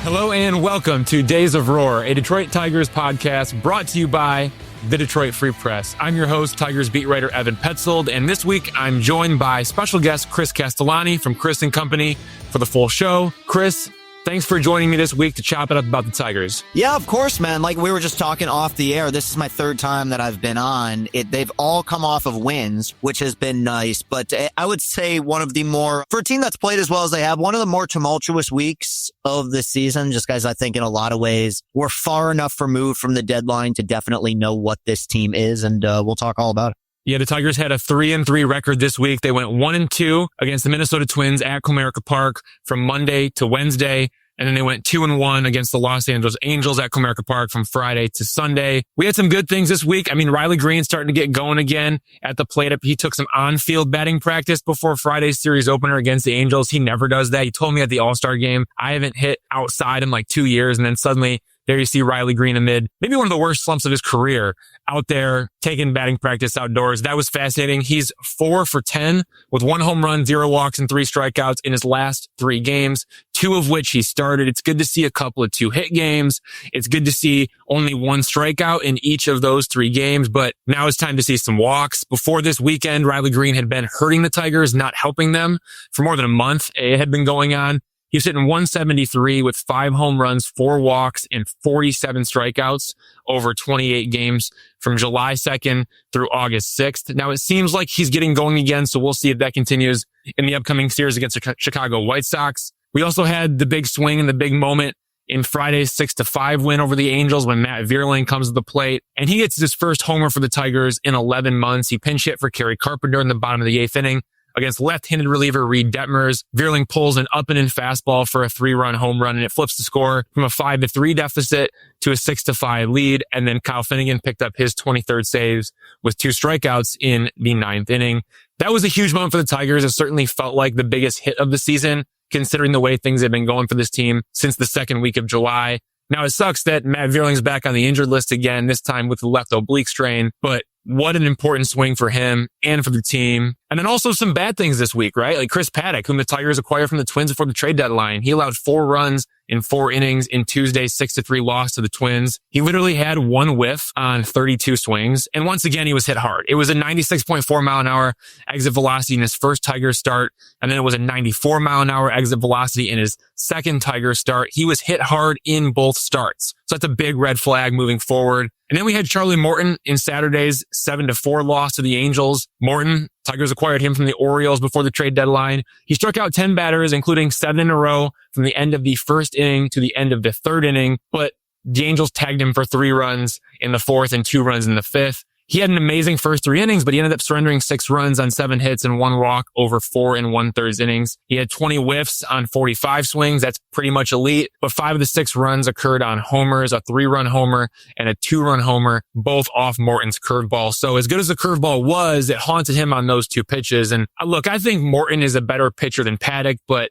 Hello and welcome to Days of Roar, a Detroit Tigers podcast brought to you by the Detroit Free Press. I'm your host, Tigers beat writer Evan Petzold, and this week I'm joined by special guest Chris Castellani from Chris & Company for the full show. Chris, thanks for joining me this week to chop it up about the Tigers. Yeah, of course, man. Like we were just talking off the air, this is my third time that I've been on. They've all come off of wins, which has been nice. But I would say one of the more, for a team that's played as well as they have, one of the more tumultuous weeks of the season. Just guys, I think in a lot of ways, we're far enough removed from the deadline to definitely know what this team is. And we'll talk all about it. Yeah, the Tigers had a 3-3 record this week. They went 1-2 against the Minnesota Twins at Comerica Park from Monday to Wednesday. And then they went 2-1 against the Los Angeles Angels at Comerica Park from Friday to Sunday. We had some good things this week. I mean, Riley Green's starting to get going again at the plate. He took some on-field batting practice before Friday's series opener against the Angels. He never does that. He told me at the All-Star game, I haven't hit outside in like 2 years. And then suddenly there you see Riley Green amid maybe one of the worst slumps of his career out there taking batting practice outdoors. That was fascinating. He's 4 for 10 with 1 home run, 0 walks, and 3 strikeouts in his last 3 games, 2 of which he started. It's good to see a couple of 2-hit games. It's good to see only 1 strikeout in each of those 3 games, but now it's time to see some walks. Before this weekend, Riley Green had been hurting the Tigers, not helping them for more than a month. It had been going on. He was hitting 173 with 5 home runs, 4 walks, and 47 strikeouts over 28 games from July 2nd through August 6th. Now, it seems like he's getting going again, so we'll see if that continues in the upcoming series against the Chicago White Sox. We also had the big swing and the big moment in Friday's 6-5 win over the Angels when Matt Vierling comes to the plate, and he gets his first homer for the Tigers in 11 months. He pinch hit for Kerry Carpenter in the bottom of the 8th inning. Against left-handed reliever Reed Detmers, Vierling pulls an up-and-in fastball for a 3-run home run, and it flips the score from a 5-3 deficit to a 6-5 lead. And then Kyle Finnegan picked up his 23rd saves with 2 strikeouts in the 9th inning. That was a huge moment for the Tigers. It certainly felt like the biggest hit of the season, considering the way things have been going for this team since the second week of July. Now, it sucks that Matt Vierling's back on the injured list again, this time with the left oblique strain, but what an important swing for him and for the team. And then also some bad things this week, right? Like Chris Paddack, whom the Tigers acquired from the Twins before the trade deadline. He allowed 4 runs in 4 innings in Tuesday's 6-3 loss to the Twins. He literally had 1 whiff on 32 swings. And once again, he was hit hard. It was a 96.4 mile an hour exit velocity in his first Tigers start. And then it was a 94 mile an hour exit velocity in his second Tigers start. He was hit hard in both starts. So that's a big red flag moving forward. And then we had Charlie Morton in Saturday's 7-4 loss to the Angels. Morton, Tigers acquired him from the Orioles before the trade deadline. He struck out 10 batters, including 7 in a row from the end of the first inning to the end of the 3rd inning. But the Angels tagged him for 3 runs in the 4th and 2 runs in the 5th. He had an amazing first 3 innings, but he ended up surrendering 6 runs on 7 hits and 1 walk over 4 1/3 innings. He had 20 whiffs on 45 swings. That's pretty much elite. But 5 of the 6 runs occurred on homers, a 3-run homer and a 2-run homer, both off Morton's curveball. So as good as the curveball was, it haunted him on those 2 pitches. And look, I think Morton is a better pitcher than Paddack, but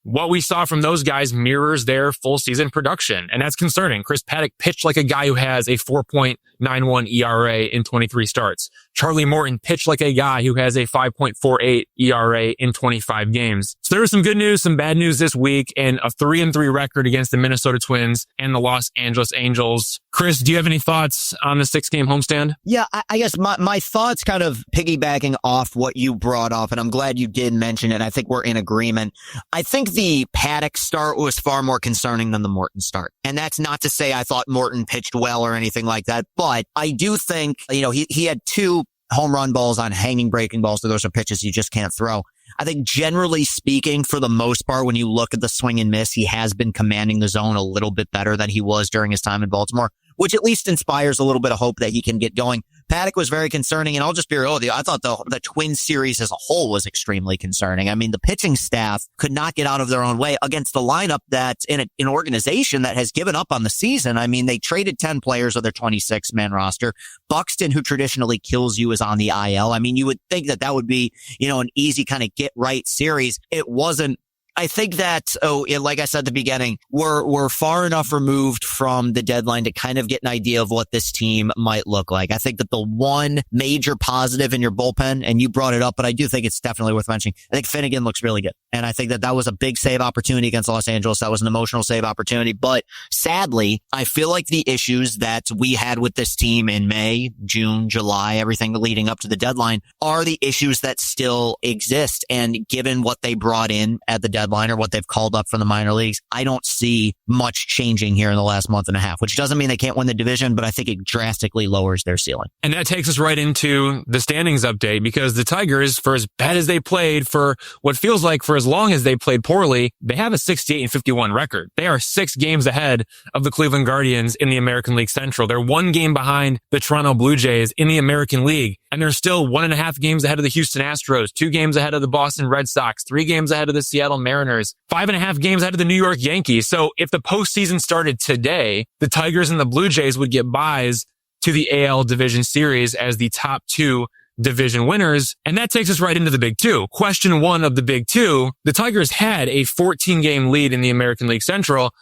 what we saw from those guys mirrors their full season production, and that's concerning. Chris Paddack pitched like a guy who has a 4.91 ERA in 23 starts. Charlie Morton pitched like a guy who has a 5.48 ERA in 25 games. So there was some good news, some bad news this week, and a 3-3 record against the Minnesota Twins and the Los Angeles Angels. Chris, do you have any thoughts on the 6-game homestand? Yeah, I guess my thoughts kind of piggybacking off what you brought up, and I'm glad you did mention it. I think we're in agreement. I think the Paddack start was far more concerning than the Morton start. And that's not to say I thought Morton pitched well or anything like that, but I do think, he had 2 home run balls on hanging breaking balls. So those are pitches you just can't throw. I think generally speaking, for the most part, when you look at the swing and miss, he has been commanding the zone a little bit better than he was during his time in Baltimore, which at least inspires a little bit of hope that he can get going. Paddack was very concerning, and I'll just be real with you. I thought the Twins series as a whole was extremely concerning. I mean, the pitching staff could not get out of their own way against the lineup that's in an organization that has given up on the season. I mean, they traded 10 players of their 26-man roster. Buxton, who traditionally kills you, is on the IL. I mean, you would think that would be, an easy kind of get right series. It wasn't I think that, like I said at the beginning, we're far enough removed from the deadline to kind of get an idea of what this team might look like. I think that the one major positive in your bullpen, and you brought it up, but I do think it's definitely worth mentioning. I think Finnegan looks really good. And I think that was a big save opportunity against Los Angeles. That was an emotional save opportunity. But sadly, I feel like the issues that we had with this team in May, June, July, everything leading up to the deadline are the issues that still exist. And given what they brought in at the deadline or what they've called up from the minor leagues, I don't see much changing here in the last month and a half, which doesn't mean they can't win the division, but I think it drastically lowers their ceiling. And that takes us right into the standings update, because the Tigers, for as bad as they played, for what feels like for as long as they played poorly, they have a 68-51 record. They are 6 games ahead of the Cleveland Guardians in the American League Central. They're 1 game behind the Toronto Blue Jays in the American League. And they're still 1.5 games ahead of the Houston Astros, 2 games ahead of the Boston Red Sox, 3 games ahead of the Seattle Mariners, 5.5 games ahead of the New York Yankees. So if the postseason started today, the Tigers and the Blue Jays would get buys to the AL Division Series as the top 2 division winners. And that takes us right into the Big Two. Question 1 of the Big Two, the Tigers had a 14-game lead in the American League Central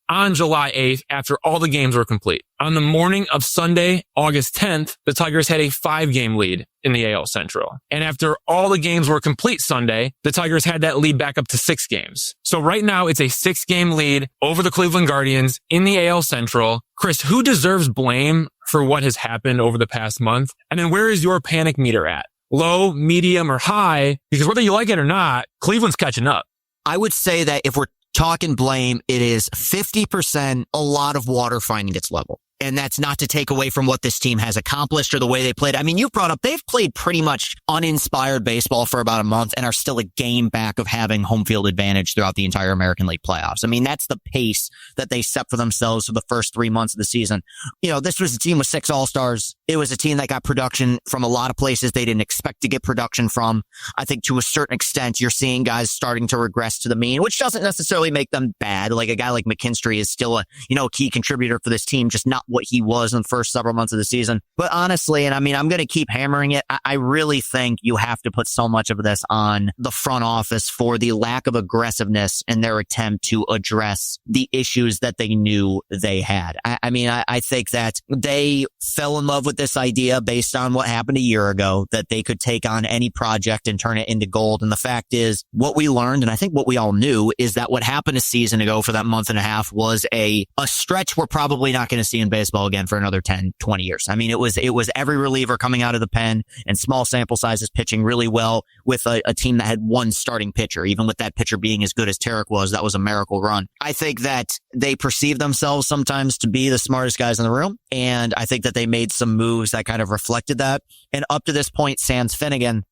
on July 8th after all the games were complete. On the morning of Sunday, August 10th, the Tigers had a 5-game lead in the AL Central. And after all the games were complete Sunday, the Tigers had that lead back up to 6 games. So right now it's a 6-game lead over the Cleveland Guardians in the AL Central. Chris, who deserves blame for what has happened over the past month? And then where is your panic meter at? Low, medium, or high? Because whether you like it or not, Cleveland's catching up. I would say that if we're talking blame, it is 50% a lot of water finding its level. And that's not to take away from what this team has accomplished or the way they played. I mean, you brought up, they've played pretty much uninspired baseball for about a month and are still a game back of having home field advantage throughout the entire American League playoffs. I mean, that's the pace that they set for themselves for the first 3 months of the season. You know, this was a team with 6 All-Stars. It was a team that got production from a lot of places they didn't expect to get production from. I think to a certain extent, you're seeing guys starting to regress to the mean, which doesn't necessarily make them bad. Like a guy like McKinstry is still a, key contributor for this team, just not what he was in the first several months of the season. But honestly, and I mean, I'm going to keep hammering it, I really think you have to put so much of this on the front office for the lack of aggressiveness in their attempt to address the issues that they knew they had. I think that they fell in love with this idea based on what happened a year ago, that they could take on any project and turn it into gold. And the fact is, what we learned, and I think what we all knew, is that what happened a season ago for that month and a half was a stretch we're probably not going to see in baseball again for another 10, 20 years. I mean, it was every reliever coming out of the pen and small sample sizes pitching really well with a team that had one starting pitcher. Even with that pitcher being as good as Tarik was, that was a miracle run. I think that they perceive themselves sometimes to be the smartest guys in the room. And I think that they made some moves that kind of reflected that. And up to this point, sans Finnegan,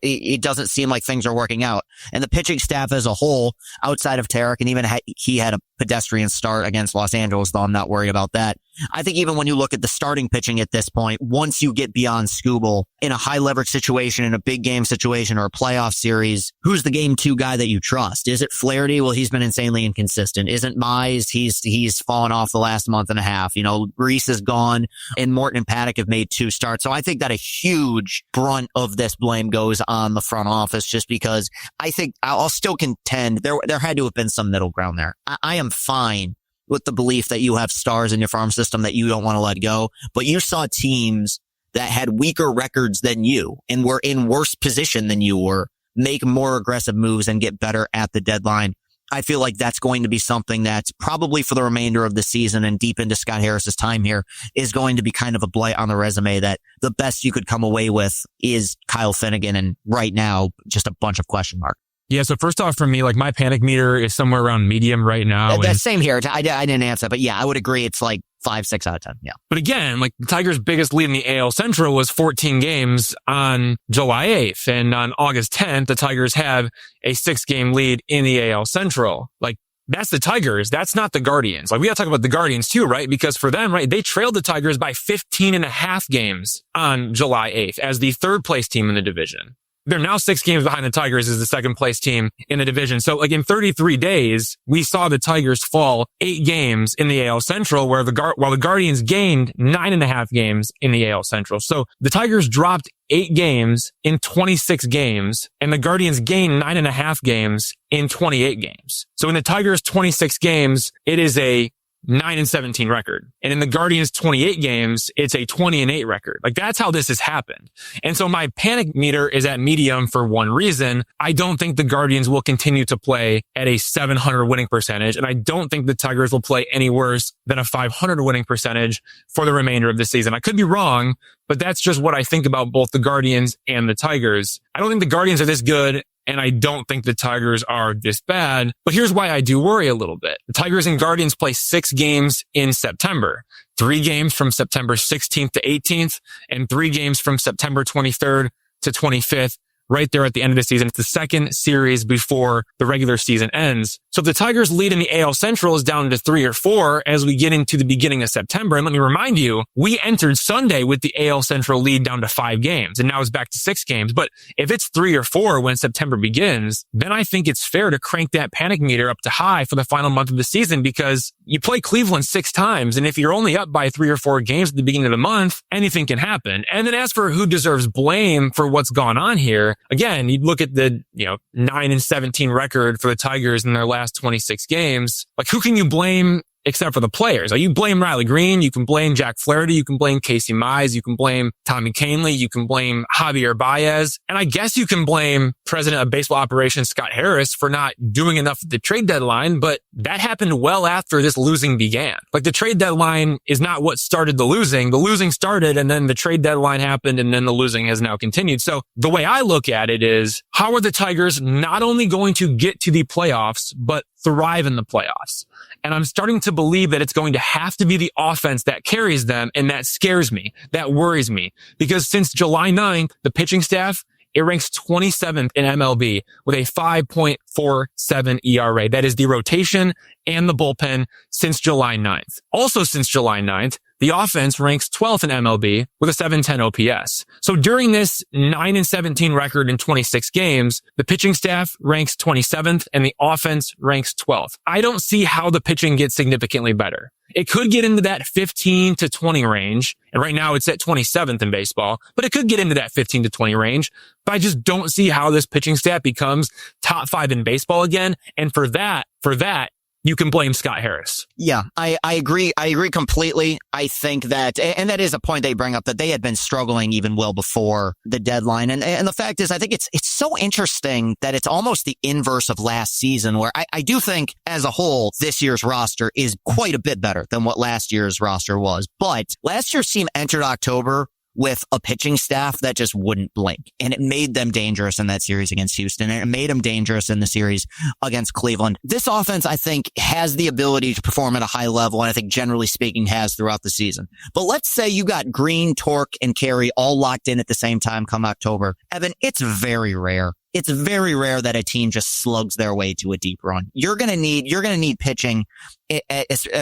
it doesn't seem like things are working out. And the pitching staff as a whole, outside of Tarik, and even he had a pedestrian start against Los Angeles, though I'm not worried about that. I think even when you look at the starting pitching at this point, once you get beyond Skubal in a high leverage situation, in a big game situation or a playoff series, who's the game 2 guy that you trust? Is it Flaherty? Well, he's been insanely inconsistent. Isn't Mize? He's fallen off the last month and a half. Reese is gone and Morton and Paddock have made 2 starts. So I think that a huge brunt of this blame goes on the front office, just because I think I'll still contend there had to have been some middle ground there. I am fine with the belief that you have stars in your farm system that you don't want to let go. But you saw teams that had weaker records than you and were in worse position than you were make more aggressive moves and get better at the deadline. I feel like that's going to be something that's probably for the remainder of the season and deep into Scott Harris's time here is going to be kind of a blight on the resume, that the best you could come away with is Kyle Finnegan. And right now, just a bunch of question marks. Yeah, so first off, for me, like my panic meter is somewhere around medium right now. The same here. I didn't answer, but yeah, I would agree. It's like 5, 6 out of 10. Yeah. But again, like the Tigers' biggest lead in the AL Central was 14 games on July 8th. And on August 10th, the Tigers have a 6-game lead in the AL Central. Like, that's the Tigers. That's not the Guardians. Like, we got to talk about the Guardians too, right? Because for them, right, they trailed the Tigers by 15.5 games on July 8th as the 3rd place team in the division. They're now 6 games behind the Tigers as the second place team in the division. So like in 33 days, we saw the Tigers fall 8 games in the AL Central, while the Guardians gained 9.5 games in the AL Central. So the Tigers dropped 8 games in 26 games, and the Guardians gained 9.5 games in 28 games. So in the Tigers' 26 games, it is a 9-17 record. And in the Guardians' 28 games, it's a 20-8 record. Like, that's how this has happened. And so my panic meter is at medium for one reason. I don't think the Guardians will continue to play at a 700 winning percentage. And I don't think the Tigers will play any worse than a 500 winning percentage for the remainder of the season. I could be wrong, but that's just what I think about both the Guardians and the Tigers. I don't think the Guardians are this good, and I don't think the Tigers are this bad. But here's why I do worry a little bit. The Tigers and Guardians play 6 games in September. 3 games from September 16th to 18th, and 3 games from September 23rd to 25th. Right there at the end of the season. It's the second series before the regular season ends. So if the Tigers' lead in the AL Central is down to 3 or 4 as we get into the beginning of September, and let me remind you, we entered Sunday with the AL Central lead down to 5 games, and now it's back to 6 games. But if it's 3 or 4 when September begins, then I think it's fair to crank that panic meter up to high for the final month of the season, because you play Cleveland 6 times, and if you're only up by 3 or 4 games at the beginning of the month, anything can happen. And then as for who deserves blame for what's gone on here, again, you look at the 9-17 record for the Tigers in their last 26 games. Like, who can you blame except for the players? You blame Riley Green, you can blame Jack Flaherty, you can blame Casey Mize, you can blame Tommy Kahnle, you can blame Javier Baez, and I guess you can blame President of Baseball Operations Scott Harris for not doing enough at the trade deadline, but that happened well after this losing began. Like, the trade deadline is not what started the losing. The losing started, and then the trade deadline happened, and then the losing has now continued. So the way I look at it is, how are the Tigers not only going to get to the playoffs, but thrive in the playoffs? And I'm starting to believe that it's going to have to be the offense that carries them, and that scares me. That worries me. Because since July 9th, the pitching staff, it ranks 27th in MLB with a 5.47 ERA. That is the rotation and the bullpen since July 9th. Also since July 9th, the offense ranks 12th in MLB with a 710 OPS. So during this 9-17 record in 26 games, the pitching staff ranks 27th and the offense ranks 12th. I don't see how the pitching gets significantly better. It could get into that 15 to 20 range. And right now it's at 27th in baseball, but it could get into that 15 to 20 range. But I just don't see how this pitching staff becomes top 5 in baseball again. And for that, you can blame Scott Harris. Yeah, I agree. I agree completely. I think that, and that is a point they bring up, that they had been struggling even well before the deadline. And the fact is, I think it's so interesting that it's almost the inverse of last season, where I do think as a whole, this year's roster is quite a bit better than what last year's roster was. But last year's team entered October with a pitching staff that just wouldn't blink. And it made them dangerous in that series against Houston. And it made them dangerous in the series against Cleveland. This offense, I think, has the ability to perform at a high level, and I think generally speaking has throughout the season. But let's say you got Green, Tork, and Kerry all locked in at the same time come October. Evan, it's very rare. It's very rare that a team just slugs their way to a deep run. You're going to need pitching,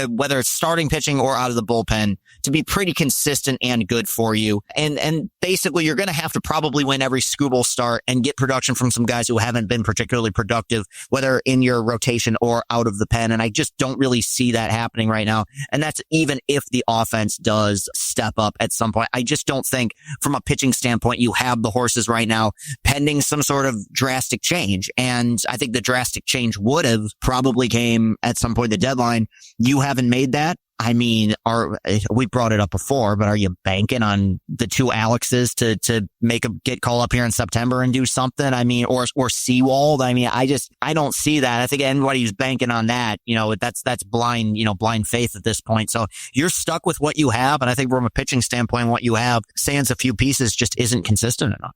whether it's starting pitching or out of the bullpen, to be pretty consistent and good for you. And basically you're going to have to probably win every Skubal start and get production from some guys who haven't been particularly productive, whether in your rotation or out of the pen. And I just don't really see that happening right now. And that's even if the offense does step up at some point. I just don't think from a pitching standpoint, you have the horses right now pending some sort of drastic change. And I think the drastic change would have probably came at some point the deadline. You haven't made that. I mean, we brought it up before, but are you banking on the 2 Alexes to make a get call up here in September and do something? I mean, or SeaWolves. I mean, I don't see that. I think anybody who's banking on that, that's blind, blind faith at this point. So you're stuck with what you have. And I think from a pitching standpoint, what you have, sans a few pieces, just isn't consistent enough.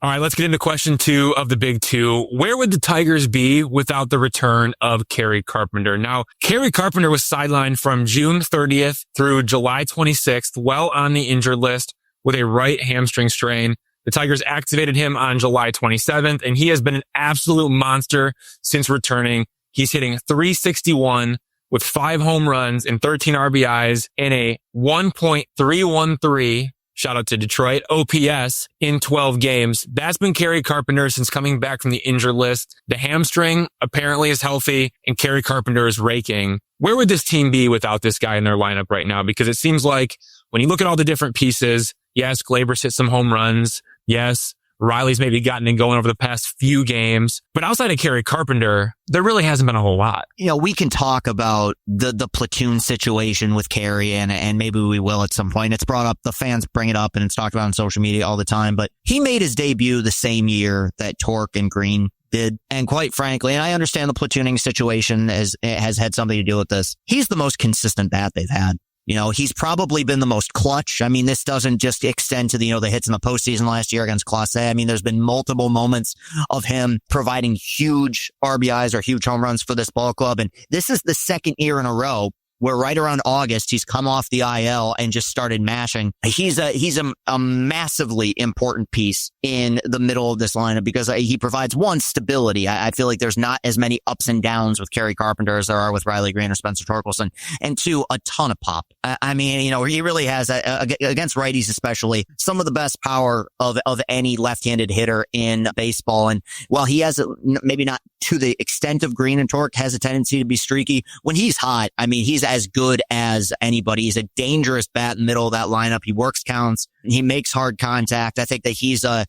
All right, let's get into question 2 of the big 2. Where would the Tigers be without the return of Kerry Carpenter? Now, Kerry Carpenter was sidelined from June 30th through July 26th, well on the injured list with a right hamstring strain. The Tigers activated him on July 27th, and he has been an absolute monster since returning. He's hitting .361 with 5 home runs and 13 RBIs and a 1.313 shout out to Detroit, OPS in 12 games. That's been Kerry Carpenter since coming back from the injured list. The hamstring apparently is healthy and Kerry Carpenter is raking. Where would this team be without this guy in their lineup right now? Because it seems like when you look at all the different pieces, yes, Glaber's hit some home runs. Yes, Riley's maybe gotten it going over the past few games. But outside of Kerry Carpenter, there really hasn't been a whole lot. We can talk about the platoon situation with Kerry, and maybe we will at some point. It's brought up, the fans bring it up, and it's talked about on social media all the time. But he made his debut the same year that Torque and Green did. And quite frankly, and I understand the platooning situation has had something to do with this, he's the most consistent bat they've had. He's probably been the most clutch. I mean, this doesn't just extend to the hits in the postseason last year against Clase. I mean, there's been multiple moments of him providing huge RBIs or huge home runs for this ball club. And this is the second year in a row where right around August, he's come off the IL and just started mashing. He's a massively important piece in the middle of this lineup because he provides, one, stability. I feel like there's not as many ups and downs with Kerry Carpenter as there are with Riley Green or Spencer Torkelson. And two, a ton of pop. I mean, he really has, against righties especially, some of the best power of any left-handed hitter in baseball. And while he has, maybe not to the extent of Green and Torque, has a tendency to be streaky, when he's hot, I mean, he's as good as anybody. He's a dangerous bat in the middle of that lineup. He works counts. He makes hard contact. I think that he's a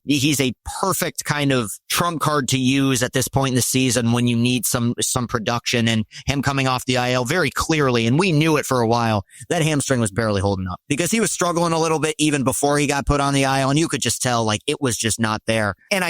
perfect kind of trump card to use at this point in the season when you need some production, and him coming off the IL very clearly. And we knew it for a while. That hamstring was barely holding up because he was struggling a little bit even before he got put on the IL. And you could just tell it was just not there. And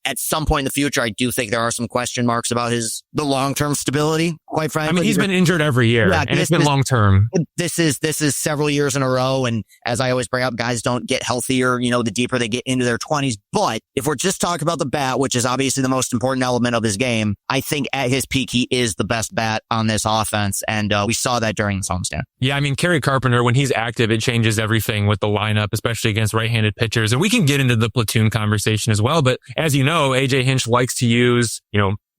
at some point in the future, I do think there are some question marks about the long-term stability, quite frankly. I mean, he's been injured every year, and it's been long-term. This is several years in a row. And as I always bring up, guys don't get healthier, the deeper they get into their 20s. But if we're just talking about the bat, which is obviously the most important element of his game, I think at his peak, he is the best bat on this offense. And we saw that during this homestand. Yeah, I mean, Kerry Carpenter, when he's active, it changes everything with the lineup, especially against right-handed pitchers. And we can get into the platoon conversation as well. But as you know, AJ Hinch likes to use,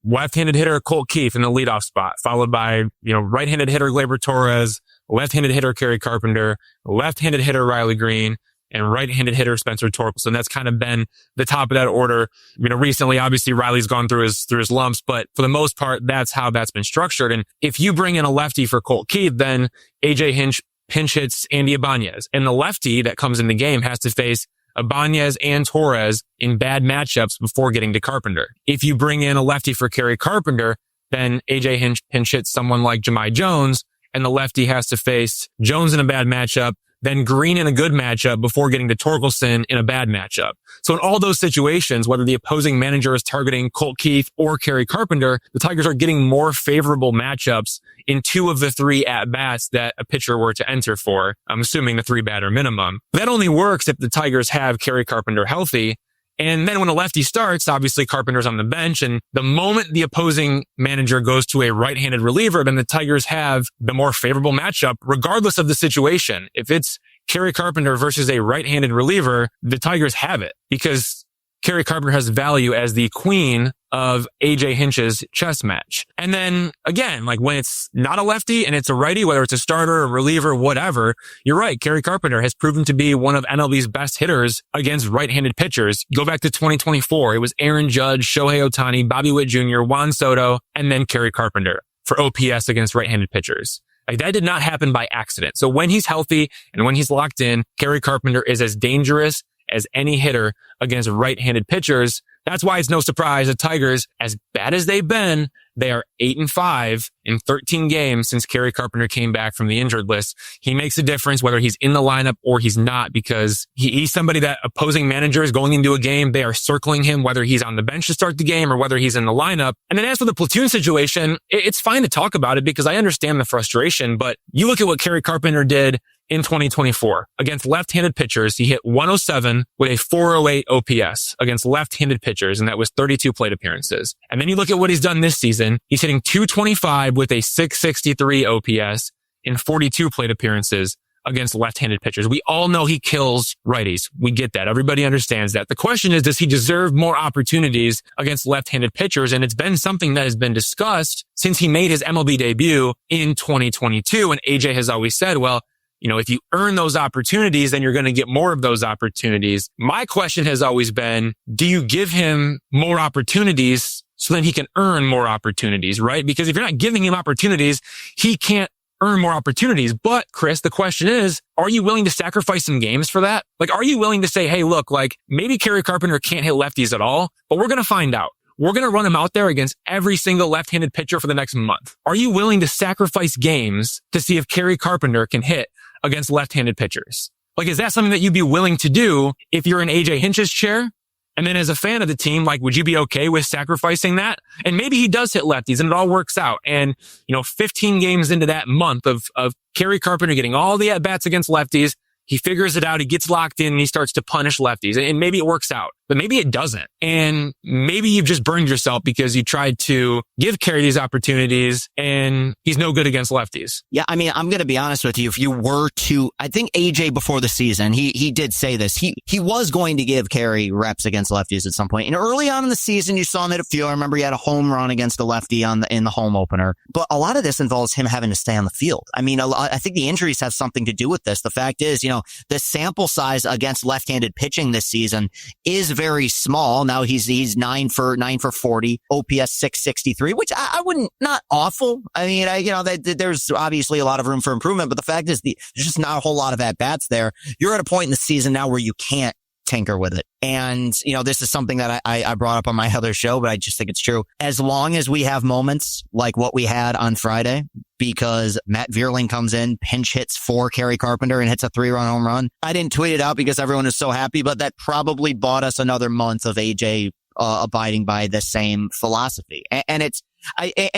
left-handed hitter Colt Keith in the leadoff spot, followed by, right-handed hitter Gleyber Torres, left-handed hitter Kerry Carpenter, left-handed hitter Riley Green, and right-handed hitter Spencer Torkelson. That's kind of been the top of that order. Recently, obviously, Riley's gone through his lumps, but for the most part, that's how that's been structured. And if you bring in a lefty for Colt Keith, then AJ Hinch pinch hits Andy Ibanez. And the lefty that comes in the game has to face Ibanez and Torres in bad matchups before getting to Carpenter. If you bring in a lefty for Kerry Carpenter, then AJ Hinch pinch hits someone like Jahmai Jones, and the lefty has to face Jones in a bad matchup, then Green in a good matchup before getting to Torkelson in a bad matchup. So in all those situations, whether the opposing manager is targeting Colt Keith or Kerry Carpenter, the Tigers are getting more favorable matchups in 2 of the 3 at-bats that a pitcher were to enter for. I'm assuming the 3-batter minimum. That only works if the Tigers have Kerry Carpenter healthy. And then when a lefty starts, obviously Carpenter's on the bench. And the moment the opposing manager goes to a right-handed reliever, then the Tigers have the more favorable matchup, regardless of the situation. If it's Kerry Carpenter versus a right-handed reliever, the Tigers have it because Kerry Carpenter has value as the queen of AJ Hinch's chess match. And then again, when it's not a lefty and it's a righty, whether it's a starter, a reliever, whatever, you're right. Kerry Carpenter has proven to be one of MLB's best hitters against right-handed pitchers. Go back to 2024. It was Aaron Judge, Shohei Ohtani, Bobby Witt Jr., Juan Soto, and then Kerry Carpenter for OPS against right-handed pitchers. That did not happen by accident. So when he's healthy and when he's locked in, Kerry Carpenter is as dangerous as any hitter against right-handed pitchers. That's why it's no surprise the Tigers, as bad as they've been, they are 8-5 in 13 games since Kerry Carpenter came back from the injured list. He makes a difference whether he's in the lineup or he's not, because he's somebody that opposing managers going into a game, they are circling him, whether he's on the bench to start the game or whether he's in the lineup. And then as for the platoon situation, it's fine to talk about it because I understand the frustration, but you look at what Kerry Carpenter did in 2024 against left-handed pitchers. He hit 107 with a 408 OPS against left-handed pitchers, and that was 32 plate appearances. And then you look at what he's done this season. He's hitting 225 with a 663 OPS in 42 plate appearances against left-handed pitchers. We all know he kills righties. We get that. Everybody understands that. The question is, does he deserve more opportunities against left-handed pitchers? And it's been something that has been discussed since he made his MLB debut in 2022. And AJ has always said, well, if you earn those opportunities, then you're going to get more of those opportunities. My question has always been, do you give him more opportunities so then he can earn more opportunities, right? Because if you're not giving him opportunities, he can't earn more opportunities. But Chris, the question is, are you willing to sacrifice some games for that? Like, are you willing to say, hey, look, like maybe Kerry Carpenter can't hit lefties at all, but we're going to find out. We're going to run him out there against every single left-handed pitcher for the next month. Are you willing to sacrifice games to see if Kerry Carpenter can hit against left-handed pitchers? Like, is that something that you'd be willing to do if you're in AJ Hinch's chair? And then as a fan of the team, like, would you be okay with sacrificing that? And maybe he does hit lefties and it all works out. And, 15 games into that month of Kerry Carpenter getting all the at-bats against lefties, he figures it out, he gets locked in, and he starts to punish lefties. And maybe it works out, but maybe it doesn't. And maybe you've just burned yourself because you tried to give Kerry these opportunities and he's no good against lefties. Yeah, I mean, I'm going to be honest with you. If you were to, I think AJ before the season, he did say this. He was going to give Kerry reps against lefties at some point. And early on in the season, you saw him hit a few. I remember he had a home run against a lefty in the home opener. But a lot of this involves him having to stay on the field. I mean, I think the injuries have something to do with this. The fact is, the sample size against left-handed pitching this season is very small. Now he's 9 for 40, OPS 663, which I wouldn't, not awful. I mean, there's obviously a lot of room for improvement, but the fact is there's just not a whole lot of at-bats there. You're at a point in the season now where you can't tinker with it. And, this is something that I brought up on my other show, but I just think it's true. As long as we have moments like what we had on Friday, because Matt Vierling comes in, pinch hits for Kerry Carpenter and hits a 3-run home run. I didn't tweet it out because everyone is so happy, but that probably bought us another month of AJ abiding by the same philosophy. And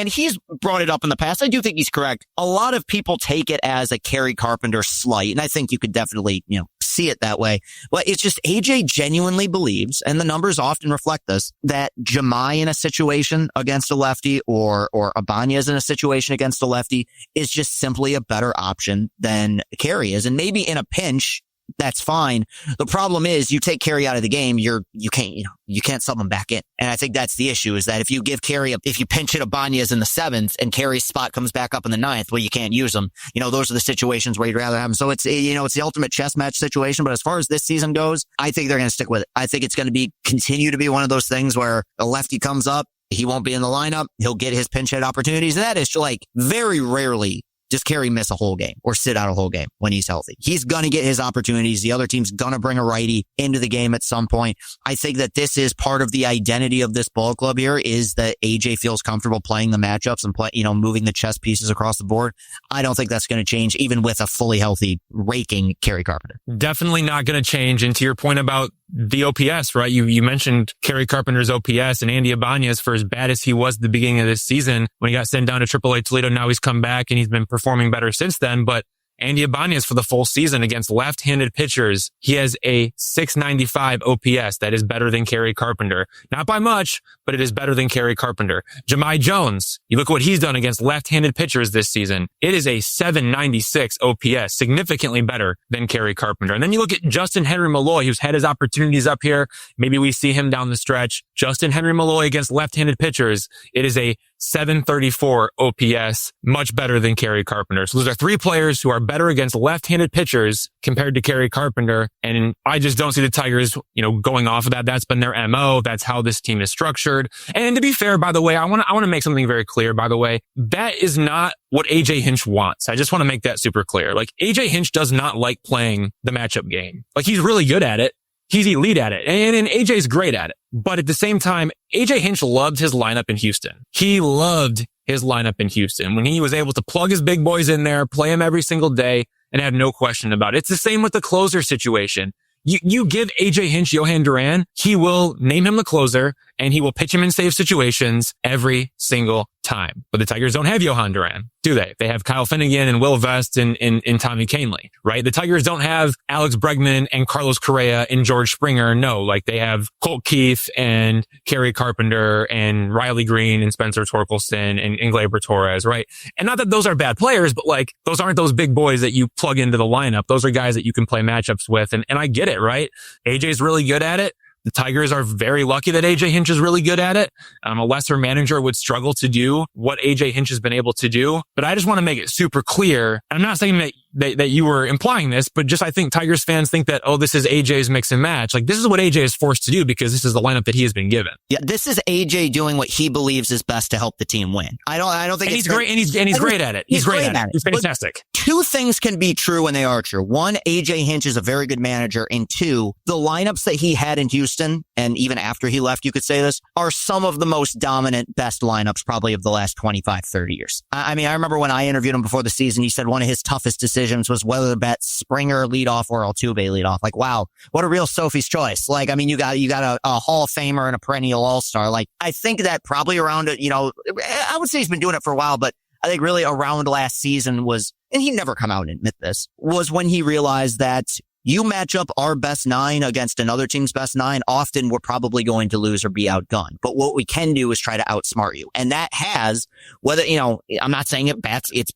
he's brought it up in the past. I do think he's correct. A lot of people take it as a Kerry Carpenter slight, and I think you could definitely, see it that way. But it's just AJ genuinely believes, and the numbers often reflect this, that Jemai in a situation against a lefty or Ibanez in a situation against a lefty is just simply a better option than Kerry is. And maybe in a pinch, that's fine. The problem is you take Kerry out of the game, you can't sub him back in. And I think that's the issue, is that if you give Kerry, if you pinch hit Ibanez in the 7th and Kerry's spot comes back up in the 9th, well, you can't use him. Those are the situations where you'd rather have him. So it's, it's the ultimate chess match situation. But as far as this season goes, I think they're going to stick with it. I think it's going to continue to be one of those things where a lefty comes up, he won't be in the lineup, he'll get his pinch hit opportunities. And that is like very rarely does Kerry miss a whole game or sit out a whole game when he's healthy. He's going to get his opportunities. The other team's going to bring a righty into the game at some point. I think that this is part of the identity of this ball club here, is that AJ feels comfortable playing the matchups and moving the chess pieces across the board. I don't think that's going to change even with a fully healthy, raking Kerry Carpenter. Definitely not going to change. And to your point about the OPS, right? You mentioned Kerry Carpenter's OPS, and Andy Ibanez, for as bad as he was at the beginning of this season, when he got sent down to AAA Toledo, now he's come back and he's been performing better since then. But Andy Ibanez for the full season against left-handed pitchers, he has a 695 OPS. That is better than Kerry Carpenter. Not by much, but it is better than Kerry Carpenter. Jemai Jones, you look at what he's done against left-handed pitchers this season. It is a 796 OPS, significantly better than Kerry Carpenter. And then you look at Justin Henry Malloy, who's had his opportunities up here. Maybe we see him down the stretch. Justin Henry Malloy against left-handed pitchers, it is a 734 OPS, much better than Kerry Carpenter. So those are three players who are better against left-handed pitchers compared to Kerry Carpenter. And I just don't see the Tigers, going off of that. That's been their MO. That's how this team is structured. And to be fair, by the way, I want to make something very clear, by the way. That is not what AJ Hinch wants. I just want to make that super clear. Like, AJ Hinch does not like playing the matchup game. Like, he's really good at it. He's elite at it. And AJ's great at it. But at the same time, AJ Hinch loved his lineup in Houston. He loved his lineup in Houston when he was able to plug his big boys in there, play them every single day, and have no question about it. It's the same with the closer situation. You give AJ Hinch Johan Duran, he will name him the closer, and he will pitch him in safe situations every single time. But the Tigers don't have Johan Duran, do they? They have Kyle Finnegan and Will Vest and Tommy Kahnle, right? The Tigers don't have Alex Bregman and Carlos Correa and George Springer. No, like they have Colt Keith and Kerry Carpenter and Riley Green and Spencer Torkelson and Gleyber Torres, right? And not that those are bad players, but like those aren't those big boys that you plug into the lineup. Those are guys that you can play matchups with. And I get it, right? AJ's really good at it. The Tigers are very lucky that AJ Hinch is really good at it. A lesser manager would struggle to do what AJ Hinch has been able to do. But I just want to make it super clear. I'm not saying that that you were implying this, but just I think Tigers fans think that, oh, this is AJ's mix and match. Like, this is what AJ is forced to do because this is the lineup that he has been given. Yeah, this is AJ doing what he believes is best to help the team win. I don't think he's great, and he's great at it. He's great at it. He's fantastic. But two things can be true when they are true. One, AJ Hinch is a very good manager, and two, the lineups that he had in Houston, and even after he left, you could say this, are some of the most dominant, best lineups probably of the last 25, 30 years. I mean, I remember when I interviewed him before the season, he said one of his toughest decisions was whether to bet Springer leadoff or Altuve leadoff. Like, wow, what a real Sophie's choice. Like, I mean, you got a Hall of Famer and a perennial All-Star. Like, I think that probably around it, I would say he's been doing it for a while, but I think really around last season was, and he'd never come out and admit this, was when he realized that you match up our best nine against another team's best nine, often we're probably going to lose or be outgunned. But what we can do is try to outsmart you. And that has, whether, I'm not saying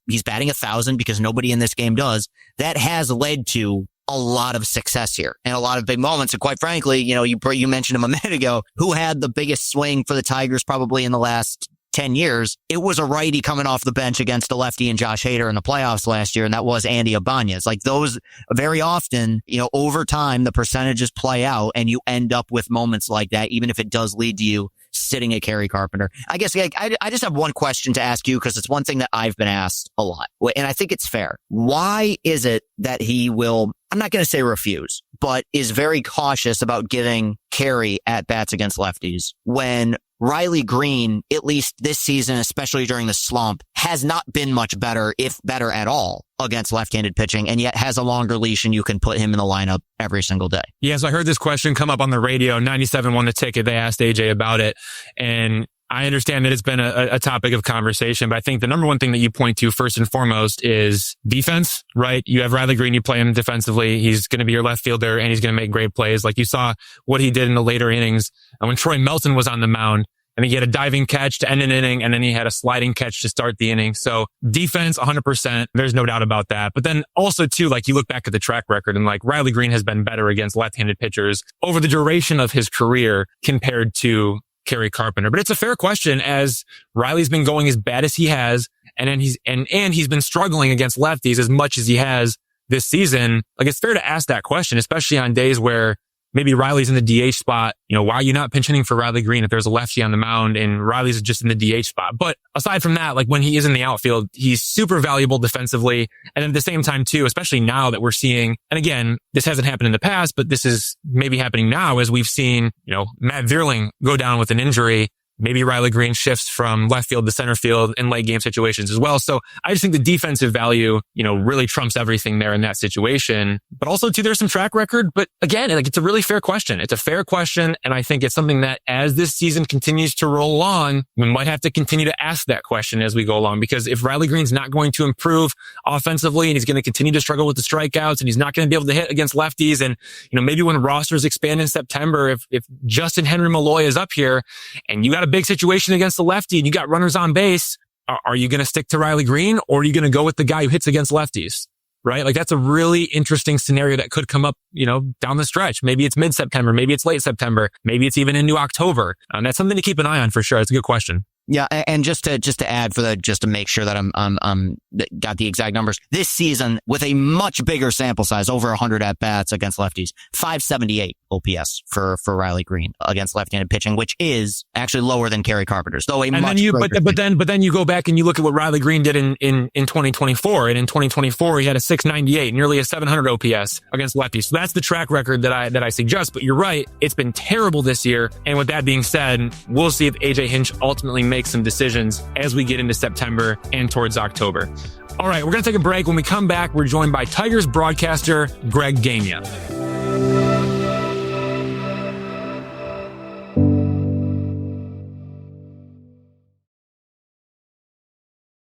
he's batting 1,000 because nobody in this game does. That has led to a lot of success here and a lot of big moments. And quite frankly, you mentioned him a minute ago, who had the biggest swing for the Tigers probably in the last 10 years. It was a righty coming off the bench against a lefty and Josh Hader in the playoffs last year, and that was Andy Ibanez. Like, those very often, over time, the percentages play out and you end up with moments like that, even if it does lead to you sitting at Kerry Carpenter. I guess I just have one question to ask you because it's one thing that I've been asked a lot, and I think it's fair. Why is it that he will, I'm not going to say refuse, but is very cautious about giving Kerry at bats against lefties when Riley Green, at least this season, especially during the slump, has not been much better, if better at all, against left-handed pitching, and yet has a longer leash and you can put him in the lineup every single day? Yeah, so I heard this question come up on the radio. 97 won the ticket. They asked AJ about it, and I understand that it's been a topic of conversation, but I think the number one thing that you point to first and foremost is defense, right? You have Riley Green, you play him defensively. He's going to be your left fielder and he's going to make great plays. Like, you saw what he did in the later innings when Troy Melton was on the mound. I think he had a diving catch to end an inning, and then he had a sliding catch to start the inning. So defense, 100%. There's no doubt about that. But then also too, like, you look back at the track record and like Riley Green has been better against left-handed pitchers over the duration of his career compared to Kerry Carpenter. But it's a fair question, as Riley's been going as bad as he has, and then he's been struggling against lefties as much as he has this season. Like, it's fair to ask that question, especially on days where maybe Riley's in the DH spot. Why are you not pinch hitting for Riley Green if there's a lefty on the mound and Riley's just in the DH spot? But aside from that, like, when he is in the outfield, he's super valuable defensively. And at the same time too, especially now that we're seeing, and again, this hasn't happened in the past, but this is maybe happening now as we've seen, Matt Vierling go down with an injury. Maybe Riley Green shifts from left field to center field in late game situations as well. So I just think the defensive value, really trumps everything there in that situation. But also too, there's some track record. But again, like, it's a really fair question. It's a fair question. And I think it's something that as this season continues to roll along, we might have to continue to ask that question as we go along. Because if Riley Green's not going to improve offensively and he's going to continue to struggle with the strikeouts and he's not going to be able to hit against lefties, and, maybe when rosters expand in September, if Justin Henry Malloy is up here and you got a big situation against the lefty and you got runners on base, are you going to stick to Riley Green, or are you going to go with the guy who hits against lefties? Right? Like, that's a really interesting scenario that could come up, down the stretch. Maybe it's mid-September, maybe it's late September, maybe it's even into October. And that's something to keep an eye on for sure. It's a good question. Yeah, and just to add just to make sure that I'm got the exact numbers. This season, with a much bigger sample size, over 100 at bats against lefties, 578 OPS for Riley Green against left-handed pitching, which is actually lower than Kerry Carpenter's. Though but then you go back and you look at what Riley Green did in 2024, and in 2024 he had a 698, nearly a 700 OPS against lefties. So that's the track record that I suggest. But you're right, it's been terrible this year. And with that being said, we'll see if AJ Hinch ultimately makes some decisions as we get into September and towards October. All right, we're going to take a break. When we come back, we're joined by Tigers broadcaster Greg Gania.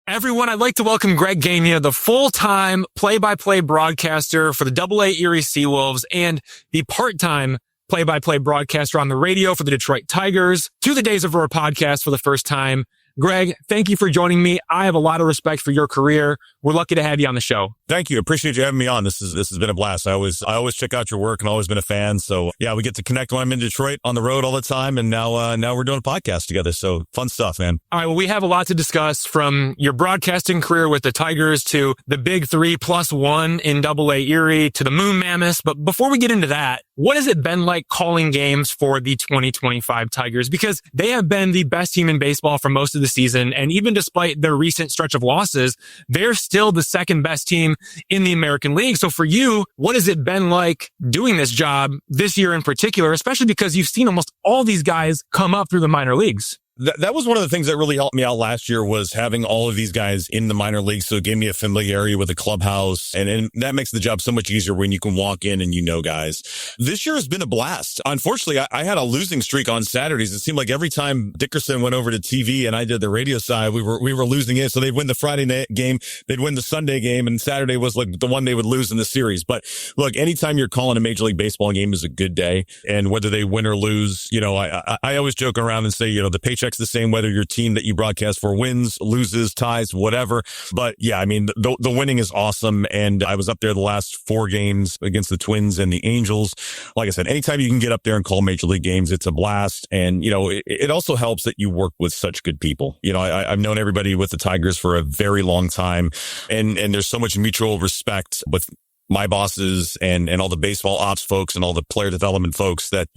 Everyone, I'd like to welcome Greg Gania, the full-time play-by-play broadcaster for the AA Erie SeaWolves and the part-time play-by-play broadcaster on the radio for the Detroit Tigers, to the Days of Roar podcast for the first time. Greg, thank you for joining me. I have a lot of respect for your career. We're lucky to have you on the show. Thank you. Appreciate you having me on. This has been a blast. I always check out your work and always been a fan. So yeah, we get to connect when I'm in Detroit on the road all the time. And now we're doing a podcast together. So fun stuff, man. All right. Well, we have a lot to discuss, from your broadcasting career with the Tigers to the big 3+1 in AA Erie to the Moon Mammoths. But before we get into that, what has it been like calling games for the 2025 Tigers? Because they have been the best team in baseball for most of the season. And even despite their recent stretch of losses, they're still the second best team in the American League. So for you, what has it been like doing this job this year in particular, especially because you've seen almost all these guys come up through the minor leagues? That was one of the things that really helped me out last year, was having all of these guys in the minor leagues. So it gave me a familiarity with the clubhouse, and that makes the job so much easier when you can walk in and you know guys. This year has been a blast. Unfortunately, I had a losing streak on Saturdays. It seemed like every time Dickerson went over to TV and I did the radio side, we were losing it. So they'd win the Friday night game, they'd win the Sunday game, and Saturday was like the one they would lose in the series. But look, anytime you're calling a Major League Baseball game is a good day, and whether they win or lose, I always joke around and say, the paycheck's the same whether your team that you broadcast for wins, loses, ties, whatever. But yeah, I mean, the winning is awesome. And I was up there the last 4 games against the Twins and the Angels. Like I said, anytime you can get up there and call Major League games, it's a blast. And, it also helps that you work with such good people. I've known everybody with the Tigers for a very long time, and there's so much mutual respect with my bosses and all the baseball ops folks and all the player development folks that,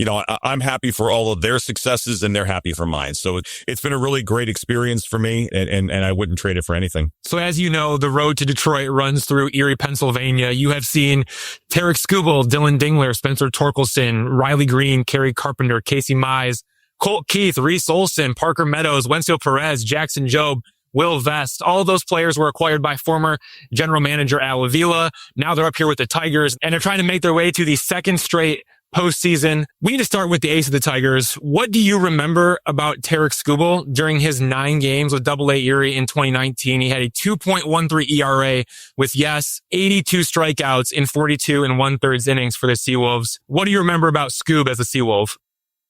I'm happy for all of their successes and they're happy for mine. So it's been a really great experience for me, and I wouldn't trade it for anything. So as you know, the road to Detroit runs through Erie, Pennsylvania. You have seen Tarik Skubal, Dylan Dingler, Spencer Torkelson, Riley Green, Kerry Carpenter, Casey Mize, Colt Keith, Reese Olson, Parker Meadows, Wenzel Perez, Jackson Jobe, Will Vest. All of those players were acquired by former general manager Al Avila. Now they're up here with the Tigers, and they're trying to make their way to the second straight postseason. We need to start with the ace of the Tigers. What do you remember about Tarik Skubal during his 9 games with AA Erie in 2019? He had a 2.13 ERA with 82 strikeouts in 42 and 1/3 innings for the SeaWolves. What do you remember about Scoob as a SeaWolf?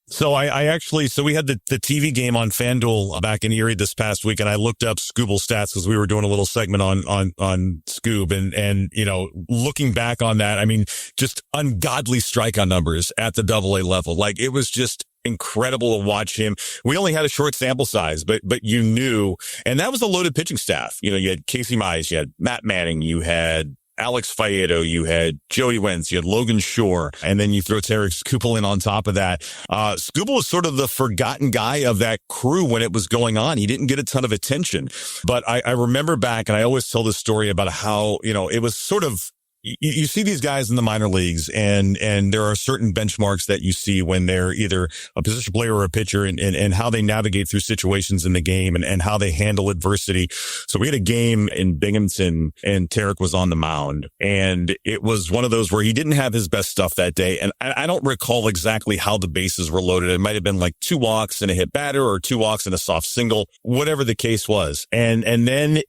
So so we had the TV game on FanDuel back in Erie this past week, and I looked up Skubal stats because we were doing a little segment on Scoob, and looking back on that, I mean, just ungodly strikeout numbers at the AA level. Like, it was just incredible to watch him. We only had a short sample size, but you knew, and that was a loaded pitching staff. You had Casey Mize, you had Matt Manning, you had Alex Faedo, you had Joey Wentz, you had Logan Shore, and then you throw Tarik Skubal in on top of that. Skubal was sort of the forgotten guy of that crew when it was going on. He didn't get a ton of attention, but I remember back, and I always tell this story about how, it was sort of, you see these guys in the minor leagues, and there are certain benchmarks that you see when they're either a position player or a pitcher, and how they navigate through situations in the game, and how they handle adversity. So we had a game in Binghamton, and Tarik was on the mound, and it was one of those where he didn't have his best stuff that day. And I don't recall exactly how the bases were loaded. It might have been like 2 walks and a hit batter, or 2 walks and a soft single, whatever the case was. And then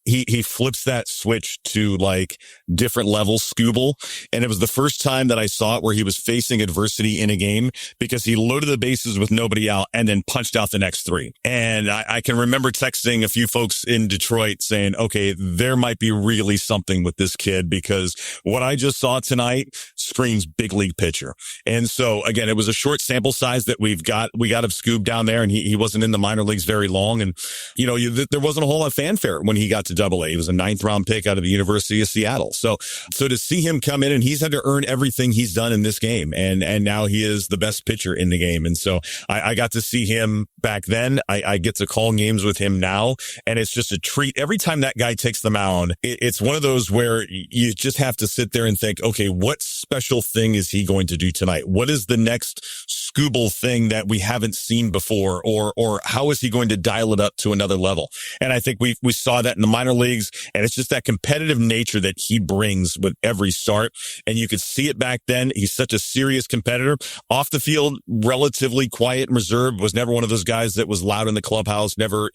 he flips that switch to like different levels, Skubal. And it was the first time that I saw it where he was facing adversity in a game, because he loaded the bases with nobody out and then punched out the next 3. And I can remember texting a few folks in Detroit saying, okay, there might be really something with this kid, because what I just saw tonight screams big league pitcher. And so again, it was a short sample size that we got of Scoob down there, and he wasn't in the minor leagues very long. And, there wasn't a whole lot of fanfare when he got to AA. He was a 9th round pick out of the University of Seattle. So to see him come in, and he's had to earn everything he's done in this game. And now he is the best pitcher in the game. And so I got to see him back then. I get to call games with him now, and it's just a treat. Every time that guy takes the mound, it's one of those where you just have to sit there and think, okay, what special thing is he going to do tonight? What is the next Skubal thing that we haven't seen before? Or how is he going to dial it up to another level? And I think we saw that in the minor leagues, and it's just that competitive nature that he brings with every start. And you could see it back then. He's such a serious competitor. Off the field, relatively quiet and reserved, was never one of those guys that was loud in the clubhouse, never,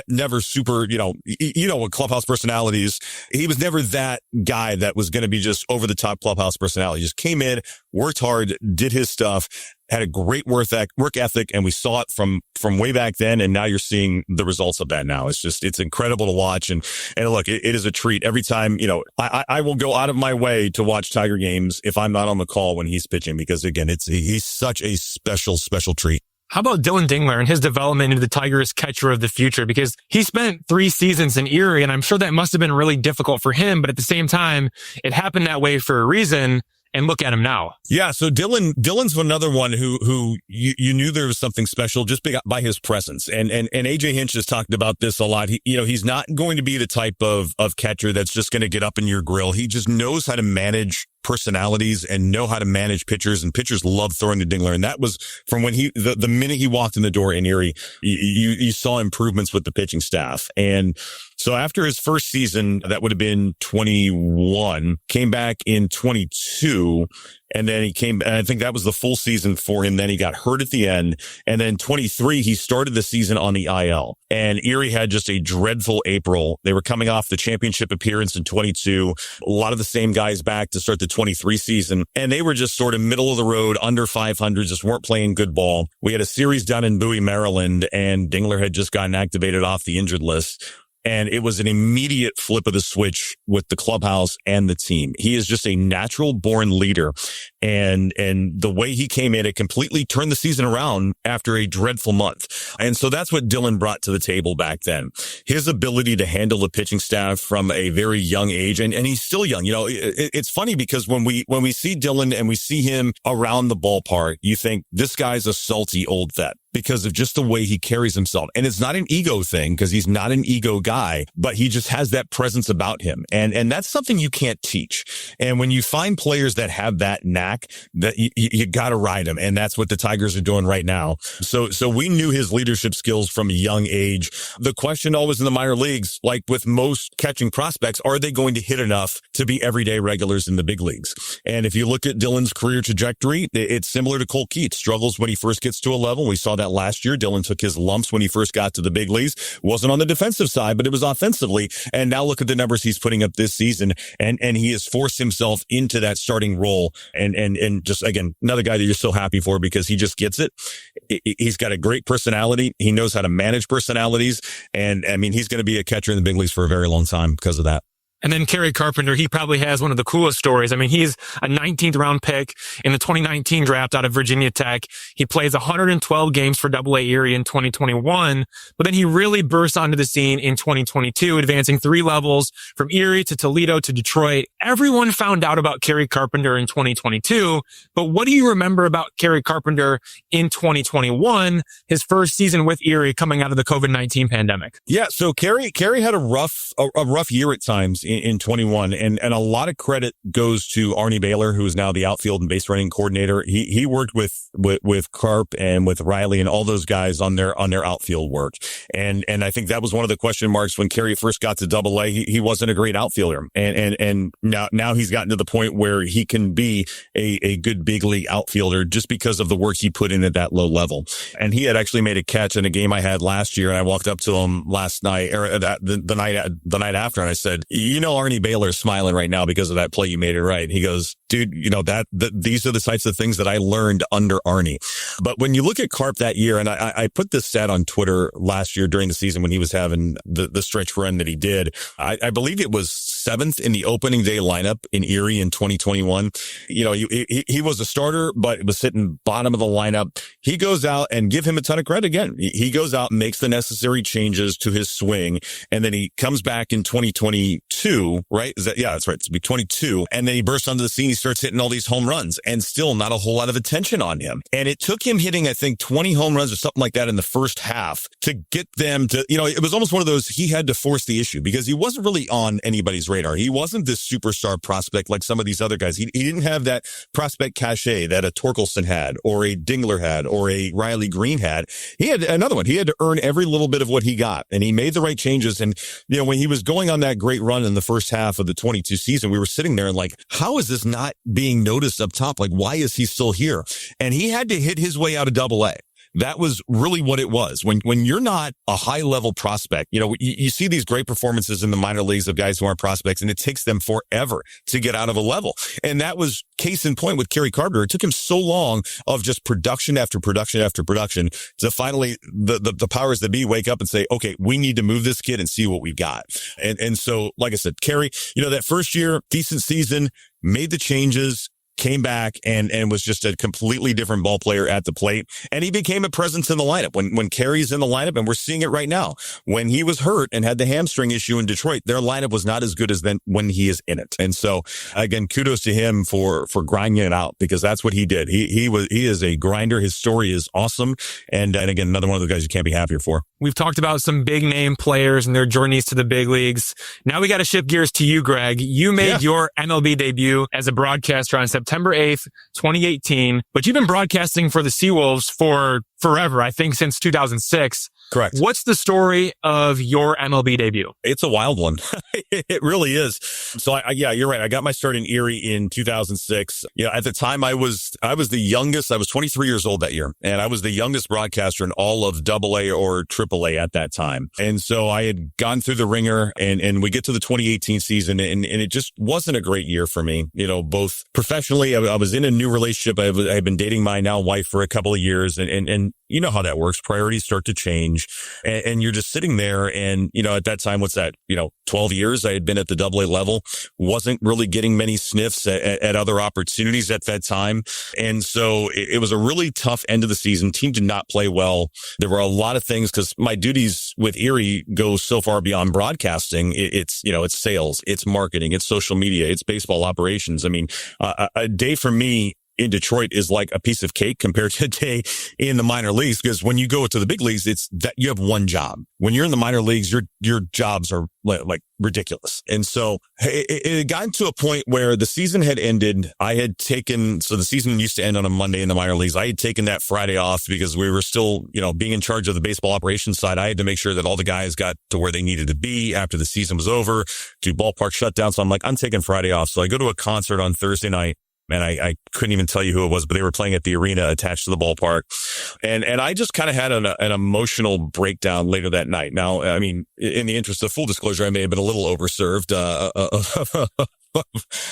never super, with clubhouse personalities. He was never that guy that was going to be just over the top clubhouse personality. He just came in, worked hard, did his stuff. had a great work ethic, and we saw it from way back then, and now you're seeing the results of that now. It's incredible to watch, and look, it is a treat every time. I will go out of my way to watch Tiger games if I'm not on the call when he's pitching, because again, he's such a special treat. How about Dylan Dingler and his development into the Tigers catcher of the future? Because he spent 3 seasons in Erie, and I'm sure that must have been really difficult for him. But at the same time, it happened that way for a reason. And look at him now. Yeah. So Dylan's another one who you knew there was something special just by his presence. And AJ Hinch has talked about this a lot. He's not going to be the type of catcher that's just going to get up in your grill. He just knows how to manage personalities and know how to manage pitchers, and pitchers love throwing to Dingler. And that was from when the minute he walked in the door in Erie, you saw improvements with the pitching staff. And so after his first season, that would have been 21, came back in 22, and then and I think that was the full season for him. Then he got hurt at the end. And then 23, he started the season on the IL. And Erie had just a dreadful April. They were coming off the championship appearance in 22. A lot of the same guys back to start the 23 season. And they were just sort of middle of the road, under 500, just weren't playing good ball. We had a series down in Bowie, Maryland, and Dingler had just gotten activated off the injured list. And it was an immediate flip of the switch with the clubhouse and the team. He is just a natural born leader. And the way he came in, it completely turned the season around after a dreadful month. And so that's what Dylan brought to the table back then. His ability to handle the pitching staff from a very young age. And he's still young. It's funny because when we see Dylan and we see him around the ballpark, you think this guy's a salty old vet, because of just the way he carries himself. And it's not an ego thing, because he's not an ego guy, but he just has that presence about him. And that's something you can't teach. And when you find players that have that knack, that you got to ride them. And that's what the Tigers are doing right now. So we knew his leadership skills from a young age. The question always in the minor leagues, like with most catching prospects, are they going to hit enough to be everyday regulars in the big leagues? And if you look at Dylan's career trajectory, it's similar to Cole Keats. Struggles when he first gets to a level. We saw that last year. Dylan took his lumps when he first got to the big leagues. Wasn't on the defensive side, but it was offensively. And now look at the numbers he's putting up this season. And he has forced himself into that starting role. And just, again, another guy that you're so happy for, because he just gets it. He's got a great personality. He knows how to manage personalities. And I mean, he's going to be a catcher in the big leagues for a very long time because of that. And then Kerry Carpenter, he probably has one of the coolest stories. I mean, he's a 19th round pick in the 2019 draft out of Virginia Tech. He plays 112 games for AA Erie in 2021, but then he really burst onto the scene in 2022, advancing 3 levels from Erie to Toledo to Detroit. Everyone found out about Kerry Carpenter in 2022, but what do you remember about Kerry Carpenter in 2021, his first season with Erie coming out of the COVID-19 pandemic? Yeah, so Kerry had a rough year at times in 21, and a lot of credit goes to Arnie Baylor, who is now the outfield and base running coordinator. He worked with Carp and with Riley and all those guys on their outfield work. And I think that was one of the question marks when Kerry first got to AA. He wasn't a great outfielder. And now he's gotten to the point where he can be a good big league outfielder just because of the work he put in at that low level. And he had actually made a catch in a game I had last year, and I walked up to him last night, or the night after, and I said, Arnie Baylor's smiling right now because of that play. You made it right. He goes, dude, these are the types of things that I learned under Arnie. But when you look at Carp that year, and I put this stat on Twitter last year during the season when he was having the stretch run that he did, I believe it was 7th in the opening day lineup in Erie in 2021. He was a starter, but was sitting bottom of the lineup. He goes out, and give him a ton of credit again. He goes out and makes the necessary changes to his swing. And then he comes back in 2022, right? That's right. It's be 22. And then he bursts onto the scene. He starts hitting all these home runs, and still not a whole lot of attention on him. And it took him hitting, I think, 20 home runs or something like that in the first half to get them to, it was almost one of those, he had to force the issue because he wasn't really on anybody's radar. He wasn't this superstar prospect like some of these other guys. He didn't have that prospect cachet that a Torkelson had, or a Dingler had, or a Riley Green had. He had another one. He had to earn every little bit of what he got, and he made the right changes. And, when he was going on that great run in the first half of the 22 season, we were sitting there and like, how is this not being noticed up top? Like, why is he still here? And he had to hit his way out of AA. that was really what it was. When you're not a high level prospect, you see these great performances in the minor leagues of guys who aren't prospects, and it takes them forever to get out of a level. And that was case in point with Kerry Carpenter. It took him so long of just production after production after production to finally the powers that be wake up and say, okay, we need to move this kid and see what we've got. And so, like I said, Kerry, that first year, decent season, made the changes, came back and was just a completely different ball player at the plate. And he became a presence in the lineup. When Kerry's in the lineup, and we're seeing it right now, when he was hurt and had the hamstring issue in Detroit, their lineup was not as good as then when he is in it. And so again, kudos to him for grinding it out, because that's what he did. He is a grinder. His story is awesome. And again, another one of the guys you can't be happier for. We've talked about some big name players and their journeys to the big leagues. Now we got to shift gears to you, Greg. You made your MLB debut as a broadcaster on September 8th, 2018, but you've been broadcasting for the SeaWolves for forever, I think since 2006. Correct. What's the story of your MLB debut? It's a wild one. It really is. So yeah, you're right. I got my start in Erie in 2006. At the time I was the youngest. I was 23 years old that year, and I was the youngest broadcaster in all of AA or AAA at that time. And so I had gone through the ringer, and we get to the 2018 season, and it just wasn't a great year for me. Both professionally, I was in a new relationship. I had been dating my now wife for a couple of years, and you know how that works. Priorities start to change, and you're just sitting there. And, at that time, what's that? 12 years I had been at the AA level, wasn't really getting many sniffs at other opportunities at that time. And so it was a really tough end of the season. Team did not play well. There were a lot of things, because my duties with Erie go so far beyond broadcasting. It's sales, it's marketing, it's social media, it's baseball operations. I mean, a day for me in Detroit is like a piece of cake compared to a day in the minor leagues, because when you go to the big leagues, it's that you have one job. When you're in the minor leagues, your jobs are like ridiculous. And so it had gotten to a point where the season had ended. So the season used to end on a Monday in the minor leagues. I had taken that Friday off because we were still, being in charge of the baseball operations side. I had to make sure that all the guys got to where they needed to be after the season was over, do ballpark shutdown. So I'm taking Friday off. So I go to a concert on Thursday night. And I couldn't even tell you who it was, but they were playing at the arena attached to the ballpark. And I just kind of had an emotional breakdown later that night. Now, I mean, in the interest of full disclosure, I may have been a little overserved,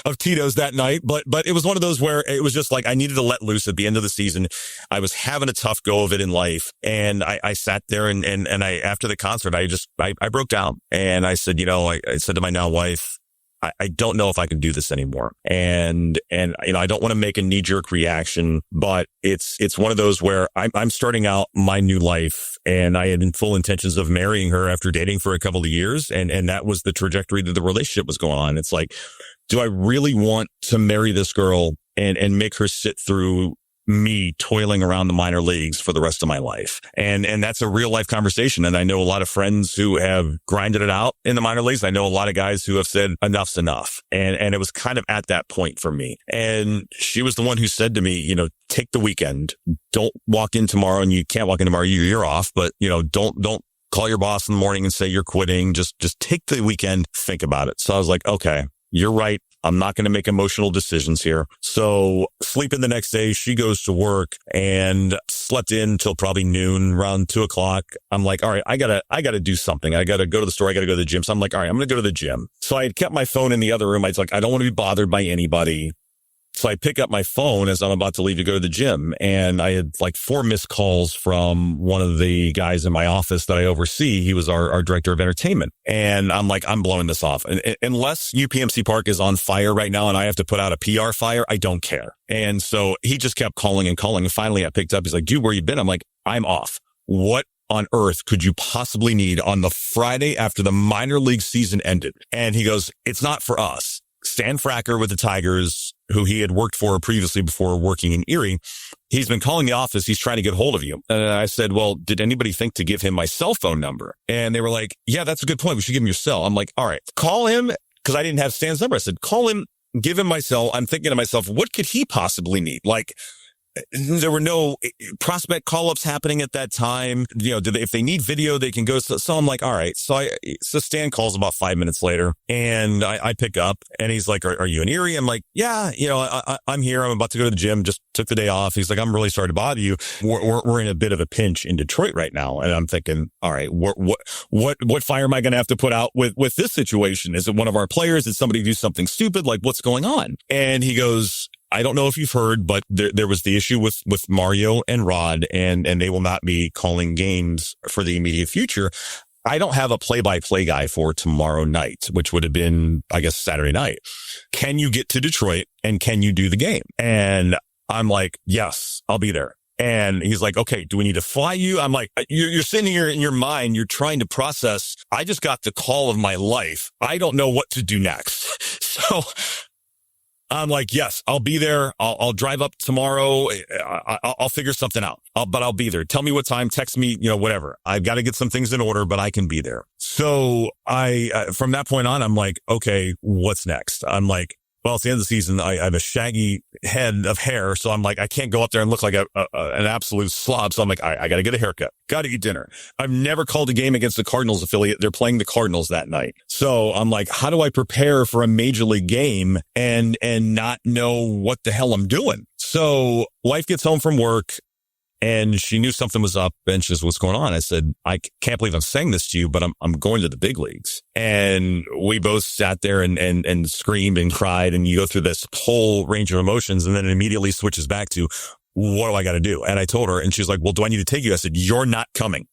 of Tito's that night, but it was one of those where it was just like I needed to let loose at the end of the season. I was having a tough go of it in life, and I sat there and I, after the concert, I broke down, and I said, I said to my now wife, I don't know if I can do this anymore. And I don't want to make a knee jerk reaction, but it's one of those where I'm starting out my new life, and I had in full intentions of marrying her after dating for a couple of years. And that was the trajectory that the relationship was going on. It's like, do I really want to marry this girl and make her sit through me toiling around the minor leagues for the rest of my life? And that's a real life conversation. And I know a lot of friends who have grinded it out in the minor leagues. I know a lot of guys who have said enough's enough. And it was kind of at that point for me. And she was the one who said to me, take the weekend. Don't walk in tomorrow, and you can't walk in tomorrow. You're off, but don't call your boss in the morning and say you're quitting. Just take the weekend. Think about it. So I was like, okay, you're right. I'm not going to make emotional decisions here. So sleeping the next day, she goes to work, and slept in till probably noon, around 2:00. I'm like, all right, I gotta do something. I gotta go to the store. I gotta go to the gym. So I'm like, all right, I'm going to go to the gym. So I had kept my phone in the other room. I was like, I don't want to be bothered by anybody. So I pick up my phone as I'm about to leave to go to the gym, and I had like 4 missed calls from one of the guys in my office that I oversee. He was our director of entertainment. And I'm like, I'm blowing this off. And unless UPMC Park is on fire right now and I have to put out a PR fire, I don't care. And so he just kept calling and calling. And finally I picked up. He's like, dude, where you been? I'm like, I'm off. What on earth could you possibly need on the Friday after the minor league season ended? And he goes, it's not for us. Stan Fracker with the Tigers, who he had worked for previously before working in Erie, he's been calling the office. He's trying to get hold of you. And I said, well, did anybody think to give him my cell phone number? And they were like, yeah, that's a good point. We should give him your cell. I'm like, all right, call him, because I didn't have Stan's number. I said, call him, give him my cell. I'm thinking to myself, what could he possibly need? Like, there were no prospect call-ups happening at that time. If they need video, they can go. So I'm like, all right. So Stan calls about 5 minutes later, and I pick up, and he's like, are you in Erie? I'm like, yeah, I'm here. I'm about to go to the gym. Just took the day off. He's like, I'm really sorry to bother you. We're in a bit of a pinch in Detroit right now. And I'm thinking, all right, what fire am I going to have to put out with this situation? Is it one of our players? Did somebody do something stupid? Like, what's going on? And he goes, I don't know if you've heard, but there was the issue with Mario and Rod, and they will not be calling games for the immediate future. I don't have a play-by-play guy for tomorrow night, which would have been, I guess, Saturday night. Can you get to Detroit and can you do the game? And I'm like, yes, I'll be there. And he's like, okay, do we need to fly you? I'm like, you're sitting here in your mind, you're trying to process, I just got the call of my life. I don't know what to do next. So I'm like, yes, I'll be there. I'll drive up tomorrow. I'll figure something out, but I'll be there. Tell me what time, text me, whatever. I've got to get some things in order, but I can be there. So from that point on, I'm like, okay, what's next? I'm like, well, it's the end of the season. I have a shaggy head of hair. So I'm like, I can't go up there and look like an absolute slob. So I'm like, I got to get a haircut. Got to eat dinner. I've never called a game against the Cardinals affiliate. They're playing the Cardinals that night. So I'm like, how do I prepare for a major league game and not know what the hell I'm doing? So wife gets home from work, and she knew something was up, and she says, what's going on? I said, I can't believe I'm saying this to you, but I'm going to the big leagues. And we both sat there and screamed and cried, and you go through this whole range of emotions, and then it immediately switches back to, what do I got to do? And I told her, and she's like, well, do I need to take you? I said, you're not coming.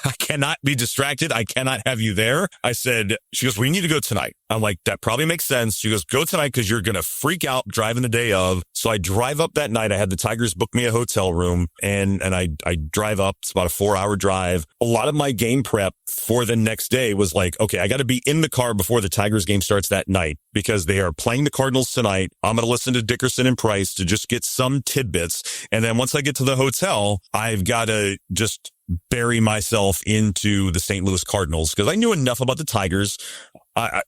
I cannot be distracted. I cannot have you there. I said, she goes, we need to go tonight. I'm like, that probably makes sense. She goes, go tonight because you're going to freak out driving the day of. So I drive up that night. I had the Tigers book me a hotel room, and I drive up. It's about a 4-hour drive. A lot of my game prep for the next day was like, okay, I got to be in the car before the Tigers game starts that night because they are playing the Cardinals tonight. I'm going to listen to Dickerson and Price to just get some tidbits. And then once I get to the hotel, I've got to just bury myself into the St. Louis Cardinals because I knew enough about the Tigers.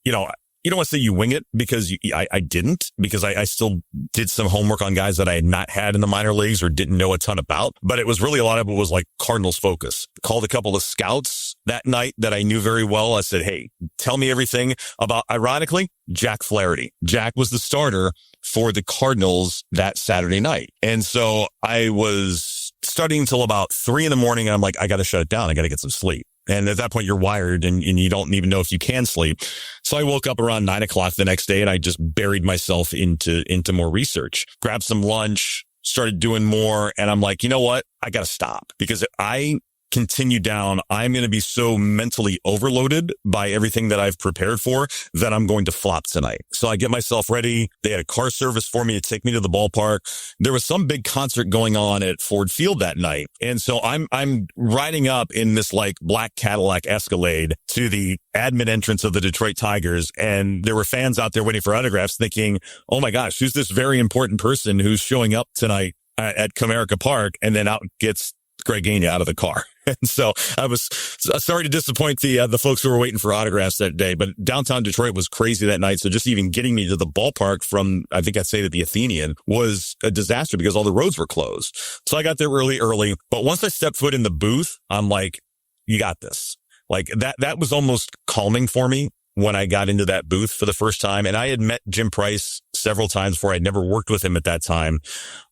You don't want to say you wing it because I didn't, because I still did some homework on guys that I had not had in the minor leagues or didn't know a ton about. But it was really, a lot of it was like Cardinals focus. Called a couple of scouts that night that I knew very well. I said, hey, tell me everything about, ironically, Jack Flaherty. Jack was the starter for the Cardinals that Saturday night. And so I was studying until about 3 a.m. and I'm like, I got to shut it down. I got to get some sleep. And at that point, you're wired and you don't even know if you can sleep. So I woke up around 9 o'clock the next day and I just buried myself into more research, grabbed some lunch, started doing more. And I'm like, you know what? I got to stop because if I continue down, I'm going to be so mentally overloaded by everything that I've prepared for that I'm going to flop tonight. So I get myself ready. They had a car service for me to take me to the ballpark. There was some big concert going on at Ford Field that night. And so I'm riding up in this like black Cadillac Escalade to the admin entrance of the Detroit Tigers. And there were fans out there waiting for autographs thinking, oh my gosh, who's this very important person who's showing up tonight at Comerica Park? And then out gets Greg Gania out of the car. And so I was sorry to disappoint the folks who were waiting for autographs that day, but downtown Detroit was crazy that night. So just even getting me to the ballpark from, I think I'd say to the Athenian, was a disaster because all the roads were closed. So I got there early. But once I stepped foot in the booth, I'm like, you got this. Like that was almost calming for me when I got into that booth for the first time. And I had met Jim Price several times before. I'd never worked with him at that time.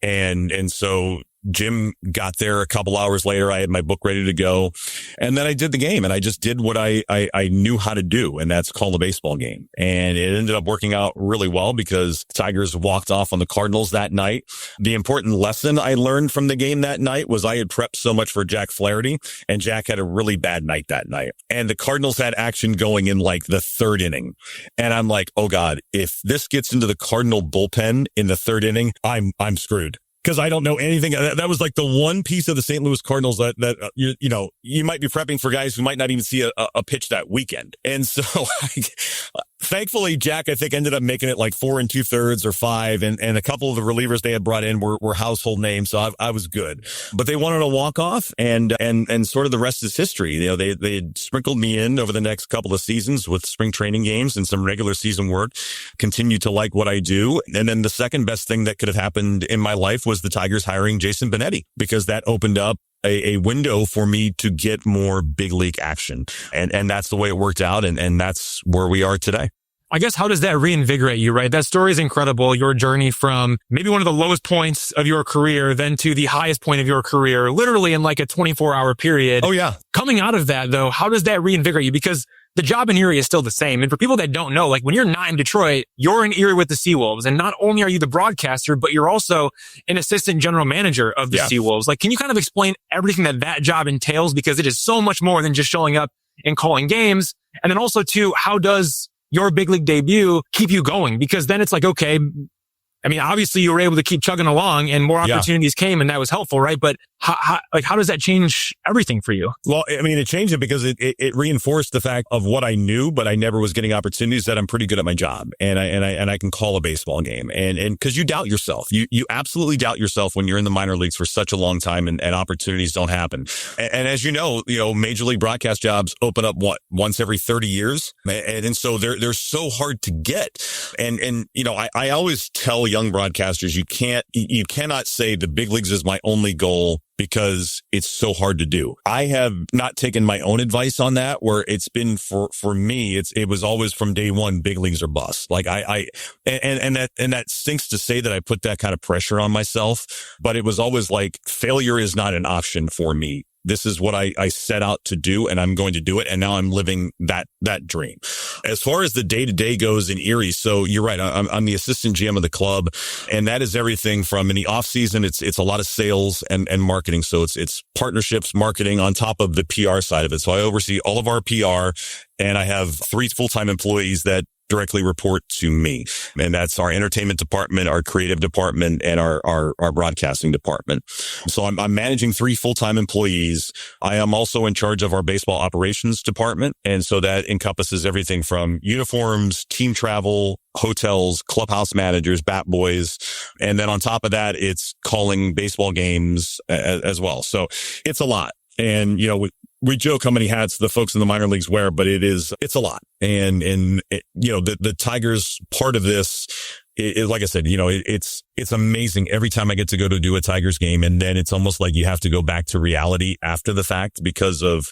And so Jim got there a couple hours later. I had my book ready to go. And then I did the game and I just did what I knew how to do. And that's call a baseball game. And it ended up working out really well because Tigers walked off on the Cardinals that night. The important lesson I learned from the game that night was I had prepped so much for Jack Flaherty and Jack had a really bad night that night. And the Cardinals had action going in like the 3rd inning. And I'm like, oh God, if this gets into the Cardinal bullpen in the 3rd inning, I'm screwed. Because I don't know anything. That was like the one piece of the St. Louis Cardinals that you might be prepping for guys who might not even see a pitch that weekend. And so Thankfully, Jack, I think, ended up making it like 4 2/3 or 5. And a couple of the relievers they had brought in were household names. So I was good. But they wanted a walk-off and sort of the rest is history. You know, they had sprinkled me in over the next couple of seasons with spring training games and some regular season work. Continued to like what I do. And then the second best thing that could have happened in my life was the Tigers hiring Jason Benetti, because that opened up a window for me to get more big league action. And that's the way it worked out. And that's where we are today. I guess, how does that reinvigorate you, right? That story is incredible. Your journey from maybe one of the lowest points of your career, then to the highest point of your career, literally in like a 24-hour period. Oh, yeah. Coming out of that, though, how does that reinvigorate you? Because the job in Erie is still the same. And for people that don't know, like when you're not in Detroit, you're in Erie with the SeaWolves. And not only are you the broadcaster, but you're also an assistant general manager of the SeaWolves. Like, can you kind of explain everything that job entails? Because it is so much more than just showing up and calling games. And then also, too, how does your big league debut keep you going? Because then it's like, okay, I mean, obviously you were able to keep chugging along and more opportunities came and that was helpful, right? But how does that change everything for you? Well, I mean, it changed it because it reinforced the fact of what I knew, but I never was getting opportunities, that I'm pretty good at my job and I can call a baseball game. And cause you doubt yourself. You absolutely doubt yourself when you're in the minor leagues for such a long time and opportunities don't happen. And as you know, major league broadcast jobs open up once every 30 years. And so they're so hard to get. And I always tell young broadcasters, you cannot say the big leagues is my only goal, because it's so hard to do. I have not taken my own advice on that, where it's been for me, it was always from day one, big leagues or bust. Like that stinks to say that I put that kind of pressure on myself, but it was always like, failure is not an option for me. This is what I set out to do, and I'm going to do it. And now I'm living that dream. As far as the day-to-day goes in Erie, so you're right. I'm the assistant GM of the club, and that is everything from, in the off season, it's a lot of sales and marketing. So it's partnerships, marketing on top of the PR side of it. So I oversee all of our PR, and I have 3 full-time employees that directly report to me. And that's our entertainment department, our creative department, and our broadcasting department. So I'm managing 3 full-time employees. I am also in charge of our baseball operations department. And so that encompasses everything from uniforms, team travel, hotels, clubhouse managers, bat boys. And then on top of that, it's calling baseball games as well. So it's a lot. And, we joke how many hats the folks in the minor leagues wear, but it's a lot. And the Tigers part of this is, like I said, it's amazing every time I get to go to do a Tigers game. And then it's almost like you have to go back to reality after the fact, because of,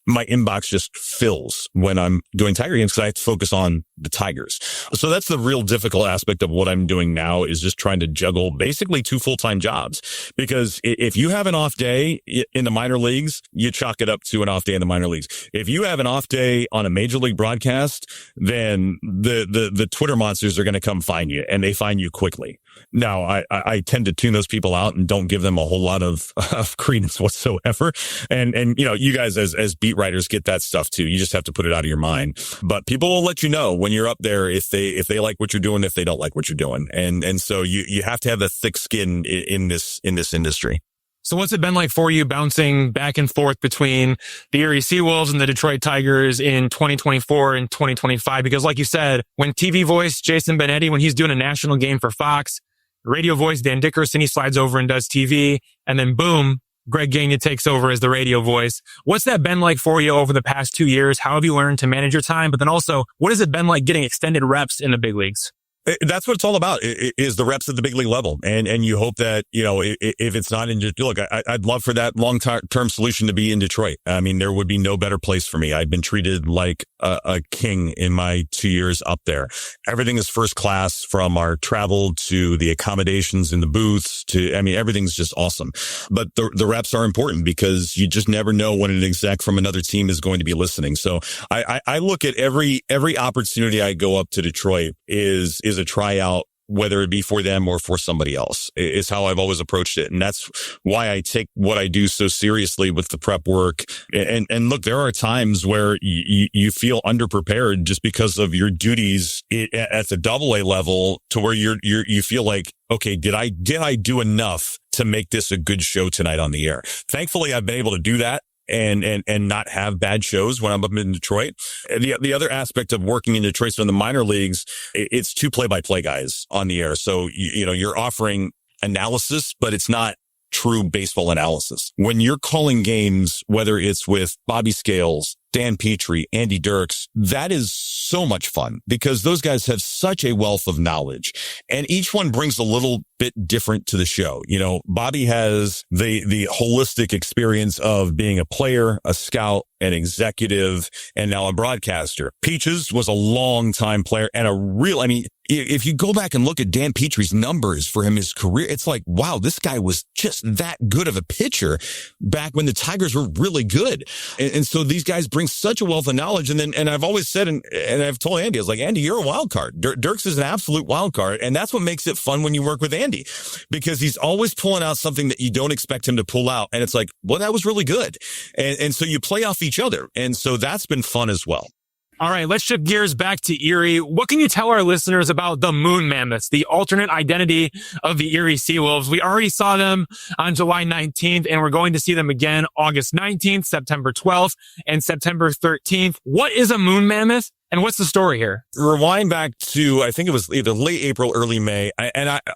my inbox just fills when I'm doing Tiger games, because I have to focus on the Tigers. So that's the real difficult aspect of what I'm doing now, is just trying to juggle basically 2 full-time jobs. Because if you have an off day in the minor leagues, you chalk it up to an off day in the minor leagues. If you have an off day on a major league broadcast, then the Twitter monsters are going to come find you, and they find you quickly. Now, I tend to tune those people out and don't give them a whole lot of credence whatsoever. And you guys as beat writers get that stuff too. You just have to put it out of your mind. But people will let you know when you're up there if they like what you're doing, if they don't like what you're doing. And so you have to have the thick skin in this industry. So what's it been like for you bouncing back and forth between the Erie SeaWolves and the Detroit Tigers in 2024 and 2025? Because like you said, when TV voice Jason Benetti, when he's doing a national game for Fox, radio voice Dan Dickerson, he slides over and does TV, and then boom, Greg Gania takes over as the radio voice. What's that been like for you over the past 2 years? How have you learned to manage your time? But then also, what has it been like getting extended reps in the big leagues? That's what it's all about, is the reps at the big league level. And you hope that, if it's not in, look, I'd love for that long-term solution to be in Detroit. I mean, there would be no better place for me. I've been treated like a king in my 2 years up there. Everything is first class, from our travel to the accommodations in the booths everything's just awesome. But the reps are important, because you just never know when an exec from another team is going to be listening. So I look at every opportunity I go up to Detroit is a tryout, whether it be for them or for somebody else, is how I've always approached it. And that's why I take what I do so seriously with the prep work. And look, there are times where you feel underprepared just because of your duties at the AA level, to where you feel like, okay, did I do enough to make this a good show tonight on the air? Thankfully, I've been able to do that. and not have bad shows when I'm up in Detroit. And the other aspect of working in Detroit, so in the minor leagues, it's 2 play-by-play guys on the air. So, you're offering analysis, but it's not true baseball analysis. When you're calling games, whether it's with Bobby Scales, Dan Petrie, Andy Dirks, that is so much fun because those guys have such a wealth of knowledge and each one brings a little bit different to the show. Bobby has the holistic experience of being a player, a scout, an executive, and now a broadcaster. Peaches was a long time player and if you go back and look at Dan Petrie's numbers for his career, it's like, wow, this guy was just that good of a pitcher back when the Tigers were really good. And so these guys bring such a wealth of knowledge. And I've always said, and I've told Andy, I was like, Andy, you're a wild card. Dirks is an absolute wild card. And that's what makes it fun when you work with Andy, because he's always pulling out something that you don't expect him to pull out. And it's like, well, that was really good. And so you play off each other. And so that's been fun as well. All right, let's shift gears back to Erie. What can you tell our listeners about the Moon Mammoths, the alternate identity of the Erie SeaWolves? We already saw them on July 19th, and we're going to see them again August 19th, September 12th, and September 13th. What is a Moon Mammoth? And what's the story here? Rewind back to, I think it was either late April, early May.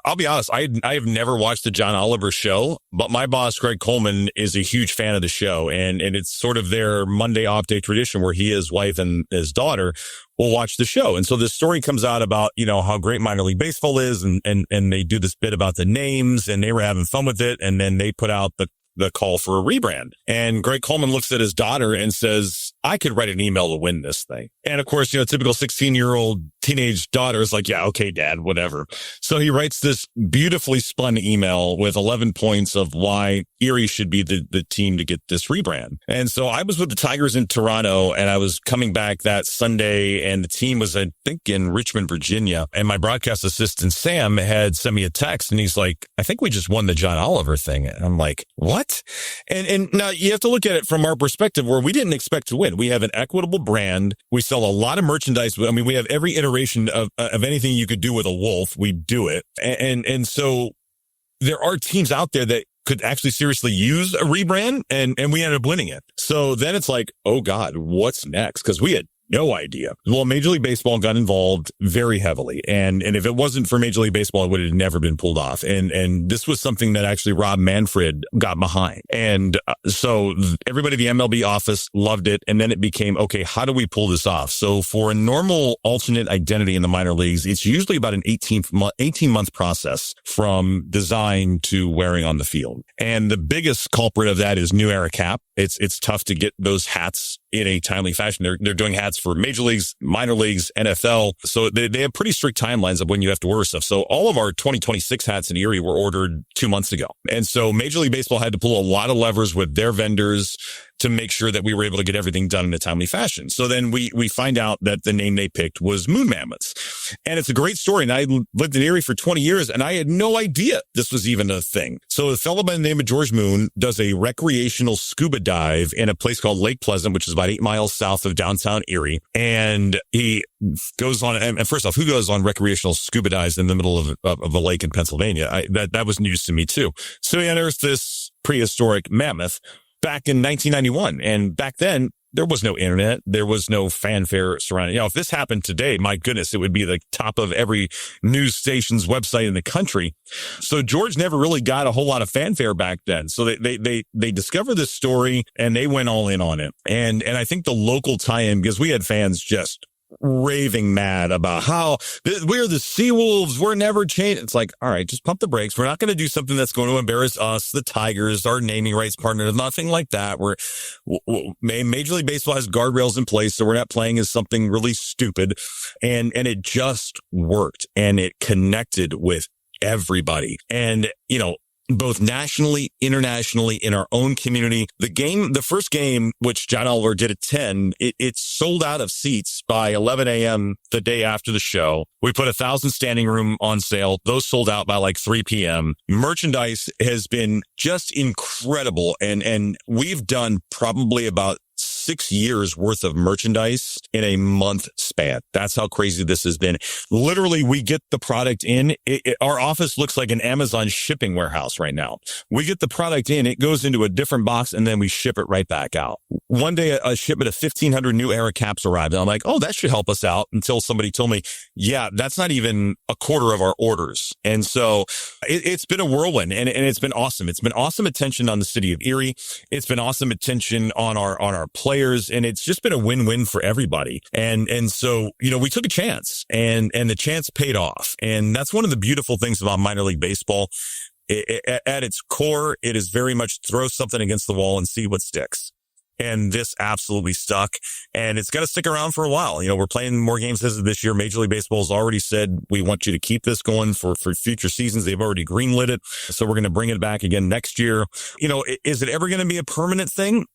I'll be honest, I have never watched the John Oliver show, but my boss, Greg Coleman, is a huge fan of the show. And it's sort of their Monday off day tradition where he, his wife, and his daughter will watch the show. And so this story comes out about, how great minor league baseball is. And they do this bit about the names and they were having fun with it. And then they put out the call for a rebrand. And Greg Coleman looks at his daughter and says, I could write an email to win this thing. And of course, typical 16-year-old teenage daughter is like, yeah, okay, dad, whatever. So he writes this beautifully spun email with 11 points of why Erie should be the team to get this rebrand. And so I was with the Tigers in Toronto and I was coming back that Sunday and the team was, I think, in Richmond, Virginia. And my broadcast assistant, Sam, had sent me a text and he's like, I think we just won the John Oliver thing. And I'm like, what? And now you have to look at it from our perspective where we didn't expect to win. We have an equitable brand. We sell a lot of merchandise. I mean, we have every iteration of anything you could do with a wolf. We do it. And so there are teams out there that could actually seriously use a rebrand and we ended up winning it. So then it's like, oh God, what's next? Because we had no idea. Well, Major League Baseball got involved very heavily. And if it wasn't for Major League Baseball, it would have never been pulled off. And this was something that actually Rob Manfred got behind. And so everybody in the MLB office loved it. And then it became, okay, how do we pull this off? So for a normal alternate identity in the minor leagues, it's usually about an 18-month process from design to wearing on the field. And the biggest culprit of that is New Era Cap. It's tough to get those hats in a timely fashion. They're doing hats for major leagues, minor leagues, NFL. So they have pretty strict timelines of when you have to order stuff. So all of our 2026 hats in Erie were ordered 2 months ago. And so Major League Baseball had to pull a lot of levers with their vendors to make sure that we were able to get everything done in a timely fashion. So then we find out that the name they picked was Moon Mammoths. And it's a great story. And I lived in Erie for 20 years and I had no idea this was even a thing. So a fellow by the name of George Moon does a recreational scuba dive in a place called Lake Pleasant, which is about 8 miles south of downtown Erie. And he goes on, and first off, who goes on recreational scuba dives in the middle of a lake in Pennsylvania? That was news to me too. So he unearths this prehistoric mammoth back in 1991. And back then, there was no internet. There was no fanfare surrounding. If this happened today, my goodness, it would be the top of every news station's website in the country. So George never really got a whole lot of fanfare back then. So they discovered this story and they went all in on it. And I think the local tie-in, because we had fans just raving mad about how we're the SeaWolves, we're never changing. It's like, all right, just pump the brakes. We're not going to do something that's going to embarrass us, the Tigers, our naming rights partner, nothing like that. Major League Baseball has guardrails in place, so we're not playing as something really stupid. And it just worked and it connected with everybody. And, both nationally, internationally, in our own community. The first game, which John Oliver did at 10, it sold out of seats by 11 a.m. the day after the show. We put 1,000 standing room on sale. Those sold out by like 3 p.m. Merchandise has been just incredible. And we've done probably about 6 years worth of merchandise in a month span. expand. That's how crazy this has been. Literally, we get the product in. Our office looks like an Amazon shipping warehouse right now. We get the product in, it goes into a different box, and then we ship it right back out. One day, a shipment of 1,500 new Era caps arrived, and I'm like, oh, that should help us out, until somebody told me, yeah, that's not even a quarter of our orders. And so it's been a whirlwind, and it's been awesome. It's been awesome attention on the city of Erie. It's been awesome attention on our players, and it's just been a win-win for everybody. And so, we took a chance, and the chance paid off. And that's one of the beautiful things about minor league baseball. At its core, it is very much throw something against the wall and see what sticks. And this absolutely stuck, and it's going to stick around for a while. We're playing more games this year. Major League Baseball has already said, we want you to keep this going for future seasons. They've already greenlit it. So we're going to bring it back again next year. Is it ever going to be a permanent thing?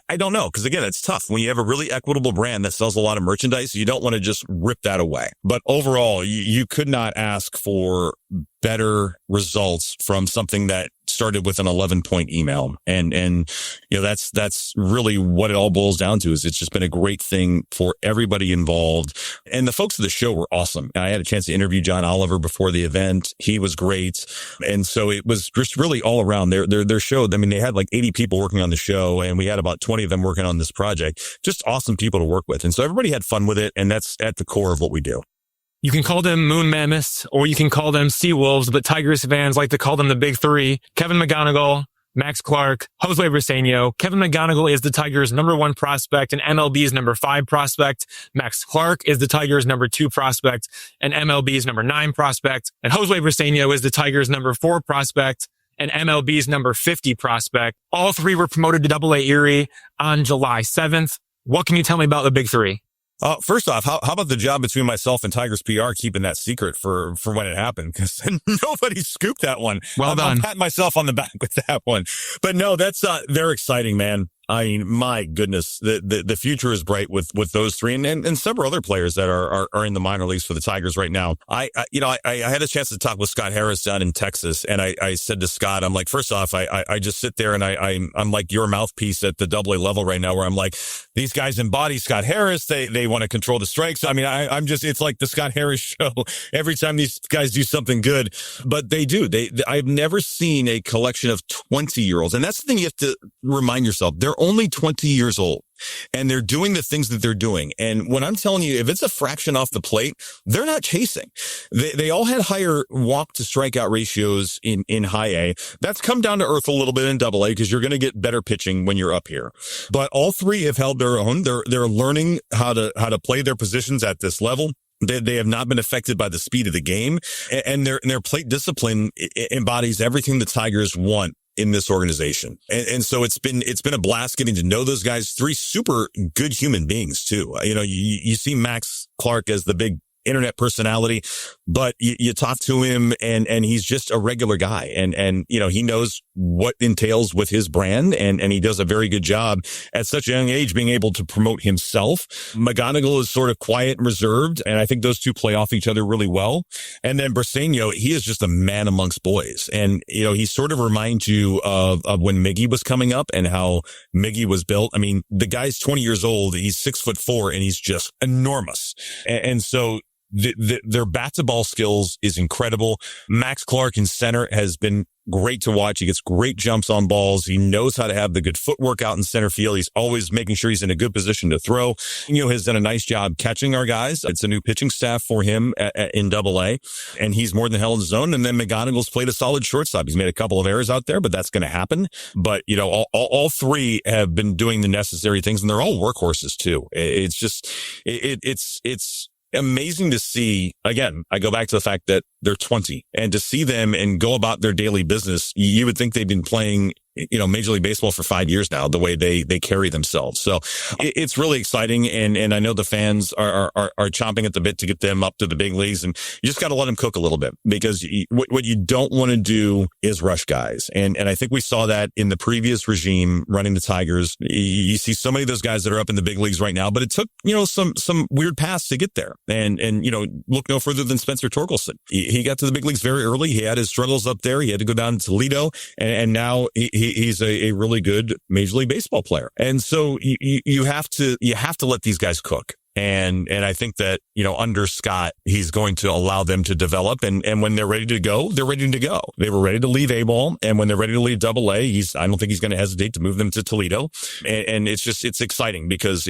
I don't know. Because again, it's tough when you have a really equitable brand that sells a lot of merchandise. You don't want to just rip that away. But overall, you could not ask for better results from something that started with an 11-point email. And that's really what it all boils down to. Is it's just been a great thing for everybody involved. And the folks of the show were awesome. I had a chance to interview John Oliver before the event. He was great. And so it was just really all around their show. I mean, they had like 80 people working on the show, and we had about 20 of them working on this project. Just awesome people to work with. And so everybody had fun with it. And that's at the core of what we do. You can call them Moon Mammoths, or you can call them SeaWolves, but Tigers fans like to call them the Big Three. Kevin McGonigle, Max Clark, Josue Briceño. Kevin McGonigle is the Tigers' #1 prospect and MLB's #5 prospect. Max Clark is the Tigers' #2 prospect and MLB's #9 prospect. And Josue Briceño is the Tigers' #4 prospect and MLB's #50 prospect. All three were promoted to AA Erie on July 7th. What can you tell me about the Big Three? First off, how about the job between myself and Tigers PR keeping that secret for when it happened? Because nobody scooped that one. Well done. I'm patting myself on the back with that one. But no, they're exciting, man. I mean, my goodness, the future is bright with those three and several other players that are in the minor leagues for the Tigers right now. I had a chance to talk with Scott Harris down in Texas, and I said to Scott, I'm like, first off, I just sit there and I'm like your mouthpiece at the AA level right now, where I'm like, these guys embody Scott Harris. They want to control the strikes. I mean, I'm just, it's like the Scott Harris show every time these guys do something good, but they do. I've never seen a collection of 20-year-olds. And that's the thing you have to remind yourself. They're only 20 years old, and they're doing the things that they're doing. And when I'm telling you, if it's a fraction off the plate, they're not chasing. They all had higher walk to strikeout ratios in high A. That's come down to earth a little bit in AA, because you're going to get better pitching when you're up here. But all three have held their own. They're learning how to play their positions at this level. They have not been affected by the speed of the game, and their plate discipline embodies everything the Tigers want in this organization. And so it's been a blast getting to know those guys. Three super good human beings too. You see Max Clark as the big internet personality, but you talk to him and he's just a regular guy. And he knows what entails with his brand, and he does a very good job at such a young age being able to promote himself. McGonigle is sort of quiet and reserved, and I think those two play off each other really well. And then Briceño, he is just a man amongst boys. And, he sort of reminds you of when Miggy was coming up and how Miggy was built. I mean, the guy's 20 years old, he's 6'4", and he's just enormous. And so their bat to ball skills is incredible. Max Clark in center has been great to watch. He gets great jumps on balls. He knows how to have the good footwork out in center field. He's always making sure he's in a good position to throw. Has done a nice job catching our guys. It's a new pitching staff for him in AA, and he's more than held his own. And then McGonigle's played a solid shortstop. He's made a couple of errors out there, but that's going to happen. But, all three have been doing the necessary things, and they're all workhorses too. It's just, it's amazing to see. Again, I go back to the fact that they're 20, and to see them and go about their daily business, you would think they've been playing Major League Baseball for 5 years now, the way they carry themselves. So it's really exciting. And I know the fans are chomping at the bit to get them up to the big leagues, and you just got to let them cook a little bit, because what you don't want to do is rush guys. And I think we saw that in the previous regime running the Tigers. You see so many of those guys that are up in the big leagues right now, but it took, some weird paths to get there. And look no further than Spencer Torkelson. He got to the big leagues very early. He had his struggles up there. He had to go down to Toledo, and now he's a really good Major League Baseball player. And so you have to let these guys cook. And I think that, under Scott, he's going to allow them to develop. And when they're ready to go, they're ready to go. They were ready to leave A-ball. And when they're ready to leave Double-A, I don't think he's going to hesitate to move them to Toledo. And it's exciting because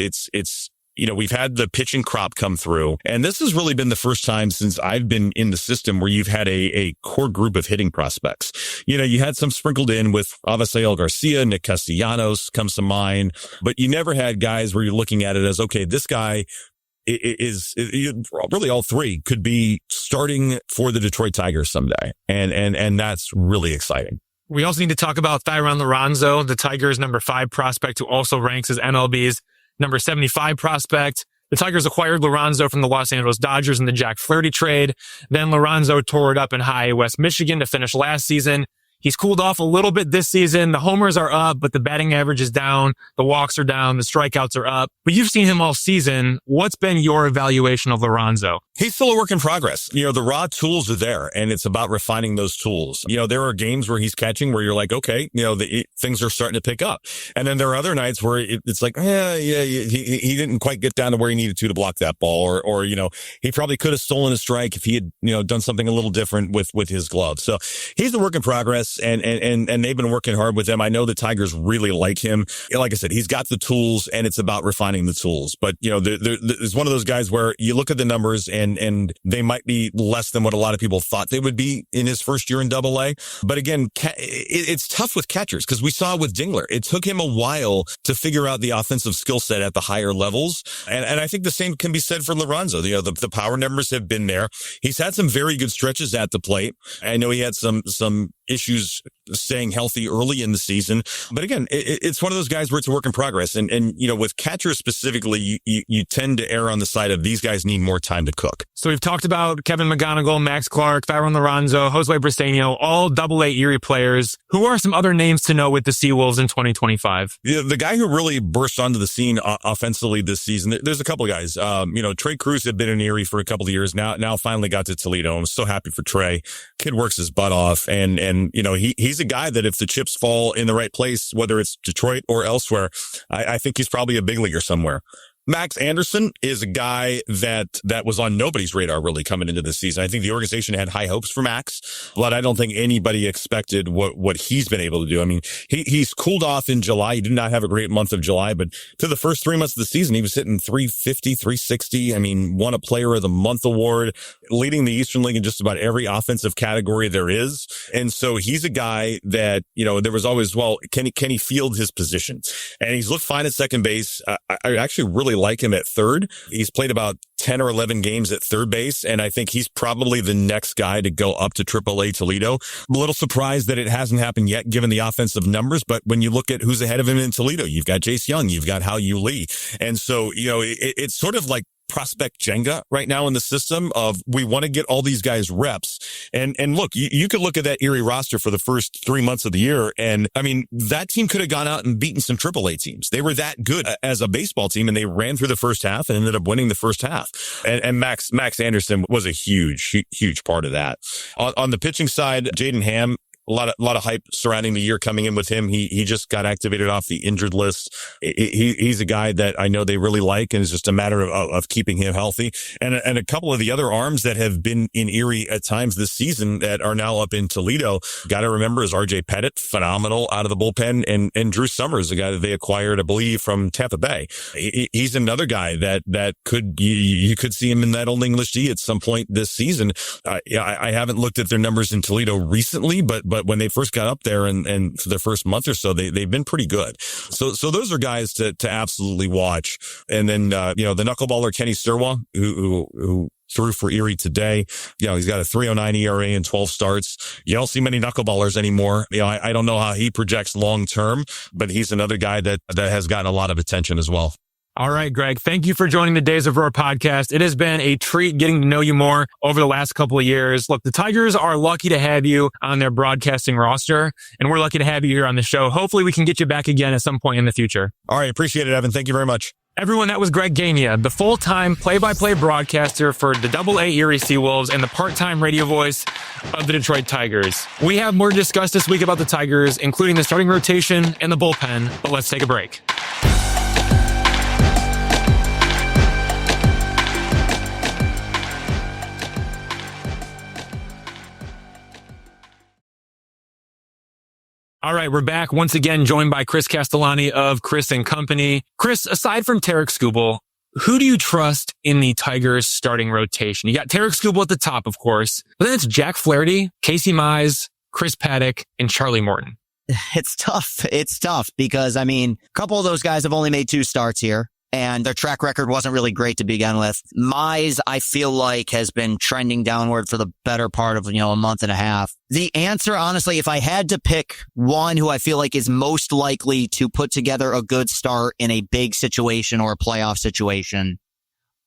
we've had the pitching crop come through. And this has really been the first time since I've been in the system where you've had a core group of hitting prospects. You had some sprinkled in with Avisail Garcia, Nick Castellanos comes to mind, but you never had guys where you're looking at it as, okay, this guy is really all three could be starting for the Detroit Tigers someday. And that's really exciting. We also need to talk about Thayron Liranzo, the Tigers' number 5 prospect, who also ranks as MLB's number 75 prospect. The Tigers acquired Liranzo from the Los Angeles Dodgers in the Jack Flaherty trade. Then Liranzo tore it up in high West Michigan to finish last season. He's cooled off a little bit this season. The homers are up, but the batting average is down. The walks are down. The strikeouts are up. But you've seen him all season. What's been your evaluation of Liranzo? He's still a work in progress. The raw tools are there, and it's about refining those tools. There are games where he's catching where you're like, okay, things are starting to pick up. And then there are other nights where it's like, he didn't quite get down to where he needed to block that ball, or he probably could have stolen a strike if he had, done something a little different with his glove. So he's a work in progress. And they've been working hard with him. I know the Tigers really like him. Like I said, he's got the tools, and it's about refining the tools. But, there's one of those guys where you look at the numbers and they might be less than what a lot of people thought they would be in his first year in Double-A. But again, it's tough with catchers because we saw with Dingler, it took him a while to figure out the offensive skill set at the higher levels. And I think the same can be said for Liranzo. The power numbers have been there. He's had some very good stretches at the plate. I know he had some issues staying healthy early in the season. But again, it's one of those guys where it's a work in progress. And with catchers specifically, you tend to err on the side of these guys need more time to cook. So we've talked about Kevin McGonigle, Max Clark, Thayron Liranzo, Josue Briceño, all Double-A Erie players. Who are some other names to know with the SeaWolves in 2025? The guy who really burst onto the scene offensively this season, there's a couple of guys. Trey Cruz had been in Erie for a couple of years. Now finally got to Toledo. I'm so happy for Trey. Kid works his butt off. And he's a guy that if the chips fall in the right place, whether it's Detroit or elsewhere, I think he's probably a big leaguer somewhere. Max Anderson is a guy that was on nobody's radar really coming into this season. I think the organization had high hopes for Max, but I don't think anybody expected what he's been able to do. I mean, he's cooled off in July. He did not have a great month of July, but to the first 3 months of the season, he was hitting 350, 360. I mean, won a Player of the Month award, leading the Eastern League in just about every offensive category there is. And so he's a guy that, there was always, can he field his position? And he's looked fine at second base. I actually really like him at third. He's played about 10 or 11 games at third base, and I think he's probably the next guy to go up to AAA Toledo. I'm a little surprised that it hasn't happened yet, given the offensive numbers, but when you look at who's ahead of him in Toledo, you've got Jace Young, you've got Hao Yu Lee. And so, it's sort of like prospect Jenga right now in the system of we want to get all these guys reps. And look, you could look at that Erie roster for the first 3 months of the year. And I mean, that team could have gone out and beaten some AAA teams. They were that good as a baseball team, and they ran through the first half and ended up winning the first half. And Max Anderson was a huge part of that. On the pitching side, Jaden Ham, a lot of hype surrounding the year coming in with him. He just got activated off the injured list. He's a guy that I know they really like, and it's just a matter of keeping him healthy. And a couple of the other arms that have been in Erie at times this season that are now up in Toledo, got to remember is RJ Pettit, phenomenal out of the bullpen, and Drew Summers, a guy that they acquired, I believe, from Tampa Bay. He's another guy that you could see him in that Old English D at some point this season. I haven't looked at their numbers in Toledo recently, but when they first got up there and for their first month or so, they've been pretty good. So those are guys to absolutely watch. And then, the knuckleballer Kenny Sirwa, who threw for Erie today. He's got a 3.09 ERA and 12 starts. You don't see many knuckleballers anymore. I don't know how he projects long term, but he's another guy that has gotten a lot of attention as well. All right, Greg, thank you for joining the Days of Roar podcast. It has been a treat getting to know you more over the last couple of years. Look, the Tigers are lucky to have you on their broadcasting roster, and we're lucky to have you here on the show. Hopefully we can get you back again at some point in the future. All right, appreciate it, Evan. Thank you very much. Everyone, that was Greg Gania, the full-time play-by-play broadcaster for the Double-A Erie SeaWolves and the part-time radio voice of the Detroit Tigers. We have more to discuss this week about the Tigers, including the starting rotation and the bullpen, but let's take a break. All right, we're back once again, joined by Chris Castellani of Chris and Company. Chris, aside from Tarik Skubal, who do you trust in the Tigers starting rotation? You got Tarik Skubal at the top, of course, but then it's Jack Flaherty, Casey Mize, Chris Paddock, and Charlie Morton. It's tough. It's tough because, I mean, a couple of those guys have only made 2 starts here, and their track record wasn't really great to begin with. Mize, I feel like, has been trending downward for the better part of, a month and a half. The answer, honestly, if I had to pick one who I feel like is most likely to put together a good start in a big situation or a playoff situation,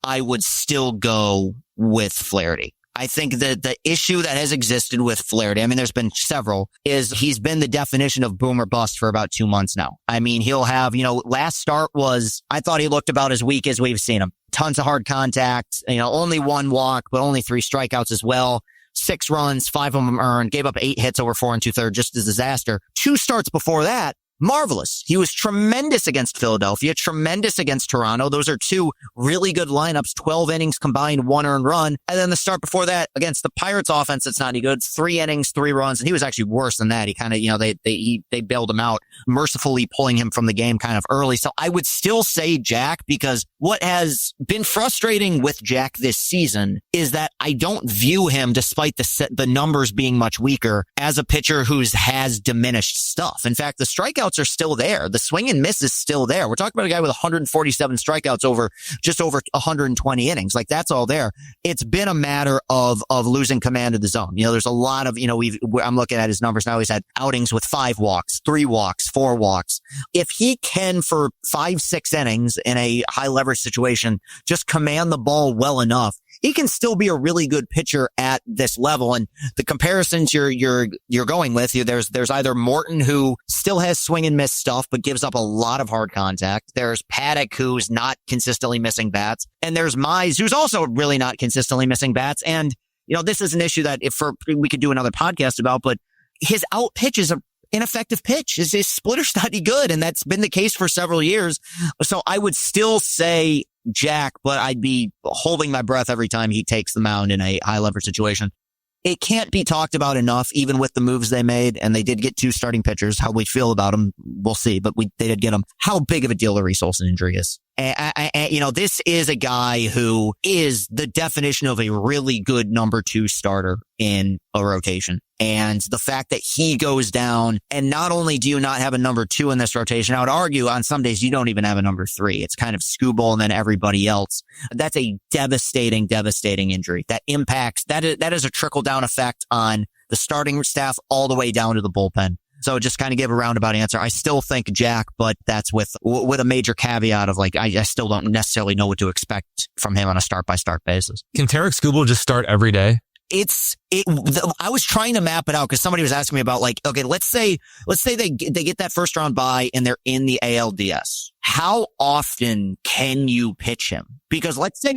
I would still go with Flaherty. I think that the issue that has existed with Flaherty, I mean, there's been several, is he's been the definition of boom or bust for about 2 months now. I mean, he'll have, last start was, I thought he looked about as weak as we've seen him. Tons of hard contact, only 1 walk, but only 3 strikeouts as well. 6 runs, 5 of them earned, gave up 8 hits over 4 2/3, just a disaster. 2 starts before that, marvelous. He was tremendous against Philadelphia, tremendous against Toronto. Those are 2 really good lineups, 12 innings combined, 1 earned run. And then the start before that against the Pirates offense, it's not any good. 3 innings, 3 runs. And he was actually worse than that. He kind of, they bailed him out, mercifully pulling him from the game kind of early. So I would still say Jack, because what has been frustrating with Jack this season is that I don't view him, despite the numbers being much weaker, as a pitcher who has diminished stuff. In fact, the strikeouts are still there. The swing and miss is still there. We're talking about a guy with 147 strikeouts over just over 120 innings. Like, that's all there. It's been a matter of losing command of the zone. There's a lot of, I'm looking at his numbers now. He's had outings with 5 walks, 3 walks, 4 walks. If he can, for 5-6 innings in a high leverage situation, just command the ball well enough, he can still be a really good pitcher at this level. And the comparisons you're going with, there's either Morton, who still has swing and miss stuff, but gives up a lot of hard contact. There's Paddock, who's not consistently missing bats. And there's Mize, who's also really not consistently missing bats. And, this is an issue that we could do another podcast about, but his out pitch is an ineffective pitch. His splitter's not any good. And that's been the case for several years. So I would still say Jack, but I'd be holding my breath every time he takes the mound in a high leverage situation. It can't be talked about enough, even with the moves they made, and they did get 2 starting pitchers. How we feel about them, we'll see, but they did get them. How big of a deal the Reese Olson injury is. This is a guy who is the definition of a really good number 2 starter in a rotation. And the fact that he goes down, and not only do you not have a number 2 in this rotation, I would argue on some days you don't even have a number 3. It's kind of Skubal and then everybody else. That's a devastating injury that impacts, that is a trickle down effect on the starting staff all the way down to the bullpen. So just kind of give a roundabout answer. I still think Jack, but that's with a major caveat of, like, I still don't necessarily know what to expect from him on a start-by-start basis. Can Tarik Skubal just start every day? I was trying to map it out because somebody was asking me about, like, okay, let's say they get that first round bye and they're in the ALDS. How often can you pitch him? Because let's say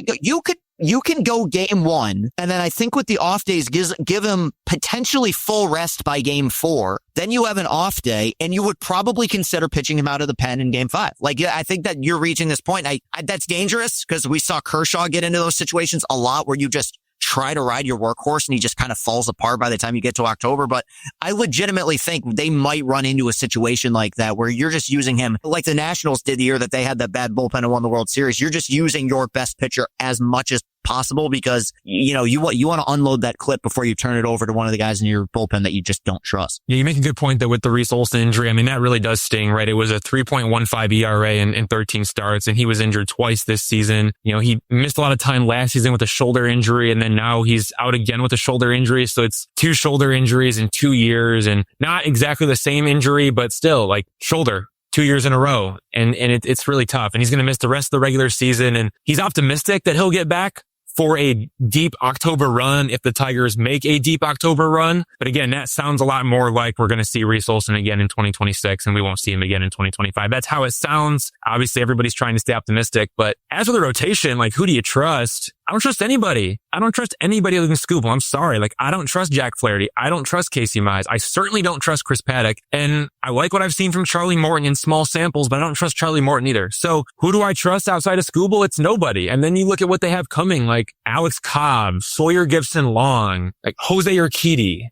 you can go game 1, and then I think with the off days, give him potentially full rest by game 4. Then you have an off day, and you would probably consider pitching him out of the pen in game 5. Like, I think that you're reaching this point. That's dangerous because we saw Kershaw get into those situations a lot where you just try to ride your workhorse and he just kind of falls apart by the time you get to October. But I legitimately think they might run into a situation like that where you're just using him like the Nationals did the year that they had that bad bullpen and won the World Series. You're just using your best pitcher as much as possible because, you want to unload that clip before you turn it over to one of the guys in your bullpen that you just don't trust. Yeah, you make a good point that with the Reese Olson injury, I mean, that really does sting, right? It was a 3.15 ERA in 13 starts, and he was injured twice this season. He missed a lot of time last season with a shoulder injury, and then now he's out again with a shoulder injury. So it's 2 shoulder injuries in 2 years, and not exactly the same injury, but still, like, shoulder 2 years in a row. And it's really tough. And he's going to miss the rest of the regular season. And he's optimistic that he'll get back for a deep October run if the Tigers make a deep October run. But again, that sounds a lot more like we're going to see Reese Olson again in 2026 and we won't see him again in 2025. That's how it sounds. Obviously, everybody's trying to stay optimistic. But as for the rotation, like, who do you trust? I don't trust anybody. I don't trust anybody other than Skubal. I'm sorry. Like, I don't trust Jack Flaherty. I don't trust Casey Mize. I certainly don't trust Chris Paddock. And I like what I've seen from Charlie Morton in small samples, but I don't trust Charlie Morton either. So who do I trust outside of Skubal? It's nobody. And then you look at what they have coming, like Alex Cobb, Sawyer Gibson Long, like Jose Urquidy.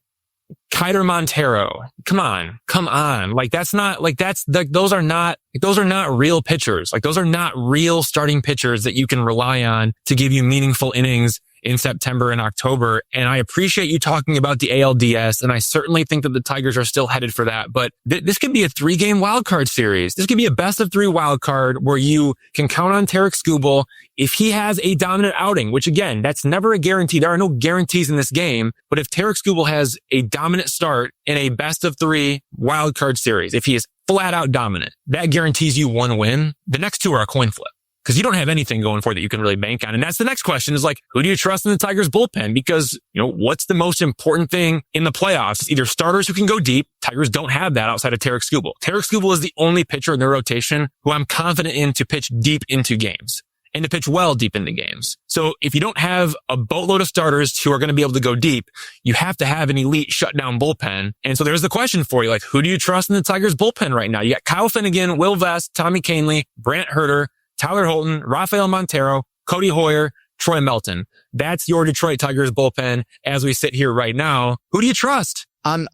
Kiter Montero. Come on. Like those are not real pitchers. Like those are not real starting pitchers that you can rely on to give you meaningful innings in September and October. And I appreciate you talking about the ALDS. And I certainly think that the Tigers are still headed for that. But this could be a 3-game wildcard series. This could be a best of 3 wildcard where you can count on Tarik Skubal if he has a dominant outing, which again, that's never a guarantee. There are no guarantees in this game. But if Tarik Skubal has a dominant start in a best of 3 wildcard series, if he is flat out dominant, that guarantees you 1 win. The next 2 are a coin flip, because you don't have anything going for it that you can really bank on. And that's the next question is like, who do you trust in the Tigers bullpen? Because, what's the most important thing in the playoffs? It's either starters who can go deep. Tigers don't have that outside of Tarik Skubal. Tarik Skubal is the only pitcher in their rotation who I'm confident in to pitch deep into games and to pitch well deep into games. So if you don't have a boatload of starters who are going to be able to go deep, you have to have an elite shutdown bullpen. And so there's the question for you, like, who do you trust in the Tigers bullpen right now? You got Kyle Finnegan, Will Vest, Tommy Kahnle, Brant Herter, Tyler Holton, Rafael Montero, Cody Hoyer, Troy Melton. That's your Detroit Tigers bullpen as we sit here right now. Who do you trust? I'm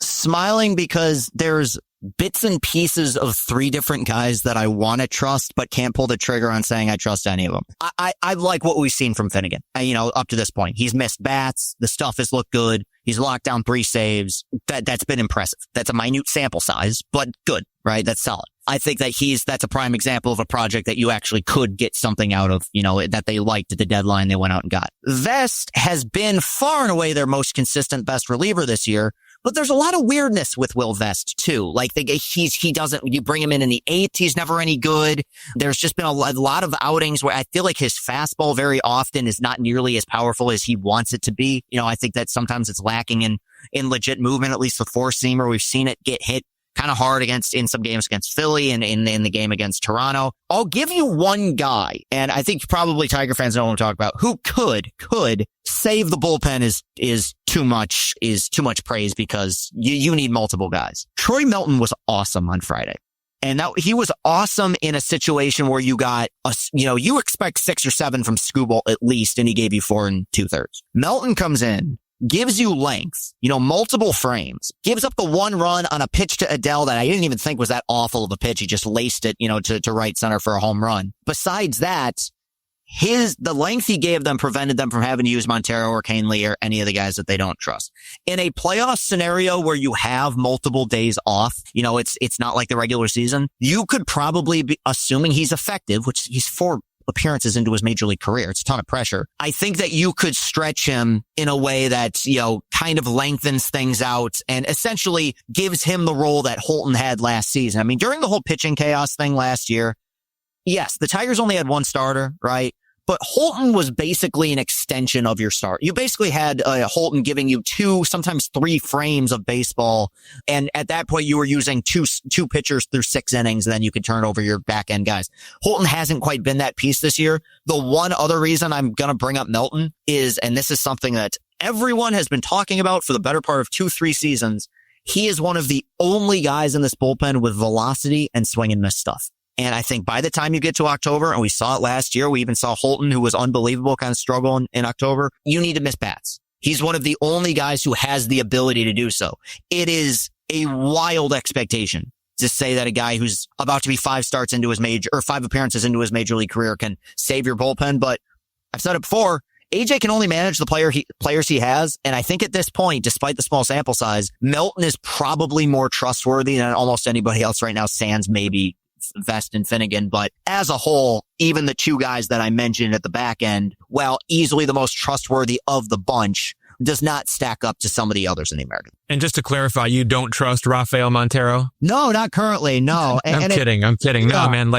smiling because there's bits and pieces of 3 different guys that I want to trust, but can't pull the trigger on saying I trust any of them. I like what we've seen from Finnegan. Up to this point, he's missed bats. The stuff has looked good. He's locked down 3 saves. That's been impressive. That's a minute sample size, but good, right? That's solid. I think that that's a prime example of a project that you actually could get something out of, that they liked at the deadline they went out and got. Vest has been far and away their most consistent best reliever this year, but there's a lot of weirdness with Will Vest too. Like you bring him in the 8th, he's never any good. There's just been a lot of outings where I feel like his fastball very often is not nearly as powerful as he wants it to be. I think that sometimes it's lacking in legit movement, at least the 4-seamer. We've seen it get hit kind of hard in some games against Philly and in the game against Toronto. I'll give you one guy, and I think probably Tiger fans know what I'm talking about, who could save the bullpen is too much praise because you need multiple guys. Troy Melton was awesome on Friday. And he was awesome in a situation where you got you expect 6 or 7 from Skubal at least, and he gave you 4 2/3. Melton comes in, gives you length, multiple frames, gives up the 1 run on a pitch to Adele that I didn't even think was that awful of a pitch. He just laced it, to right center for a home run. Besides that, the length he gave them prevented them from having to use Montero or Kahnle or any of the guys that they don't trust. In a playoff scenario where you have multiple days off, it's not like the regular season, you could probably be assuming he's effective, which he's 4 appearances into his major league career. It's a ton of pressure. I think that you could stretch him in a way that, kind of lengthens things out and essentially gives him the role that Holton had last season. I mean, during the whole pitching chaos thing last year, yes, the Tigers only had 1 starter, right? But Holton was basically an extension of your start. You basically had Holton giving you 2, sometimes 3 frames of baseball. And at that point, you were using two pitchers through 6 innings, and then you could turn over your back end guys. Holton hasn't quite been that piece this year. The one other reason I'm going to bring up Melton is, and this is something that everyone has been talking about for the better part of 2-3 seasons, he is one of the only guys in this bullpen with velocity and swing and miss stuff. And I think by the time you get to October, and we saw it last year, we even saw Holton, who was unbelievable, kind of struggle in October. You need to miss bats. He's one of the only guys who has the ability to do so. It is a wild expectation to say that a guy who's about to be 5 appearances into his major league career can save your bullpen. But I've said it before, AJ can only manage the players he has. And I think at this point, despite the small sample size, Melton is probably more trustworthy than almost anybody else right now, sans maybe Vest and Finnegan. But as a whole, even the 2 guys that I mentioned at the back end, while easily the most trustworthy of the bunch, does not stack up to some of the others in the American. And just to clarify, you don't trust Rafael Montero? No, not currently. No. I'm kidding. No, man.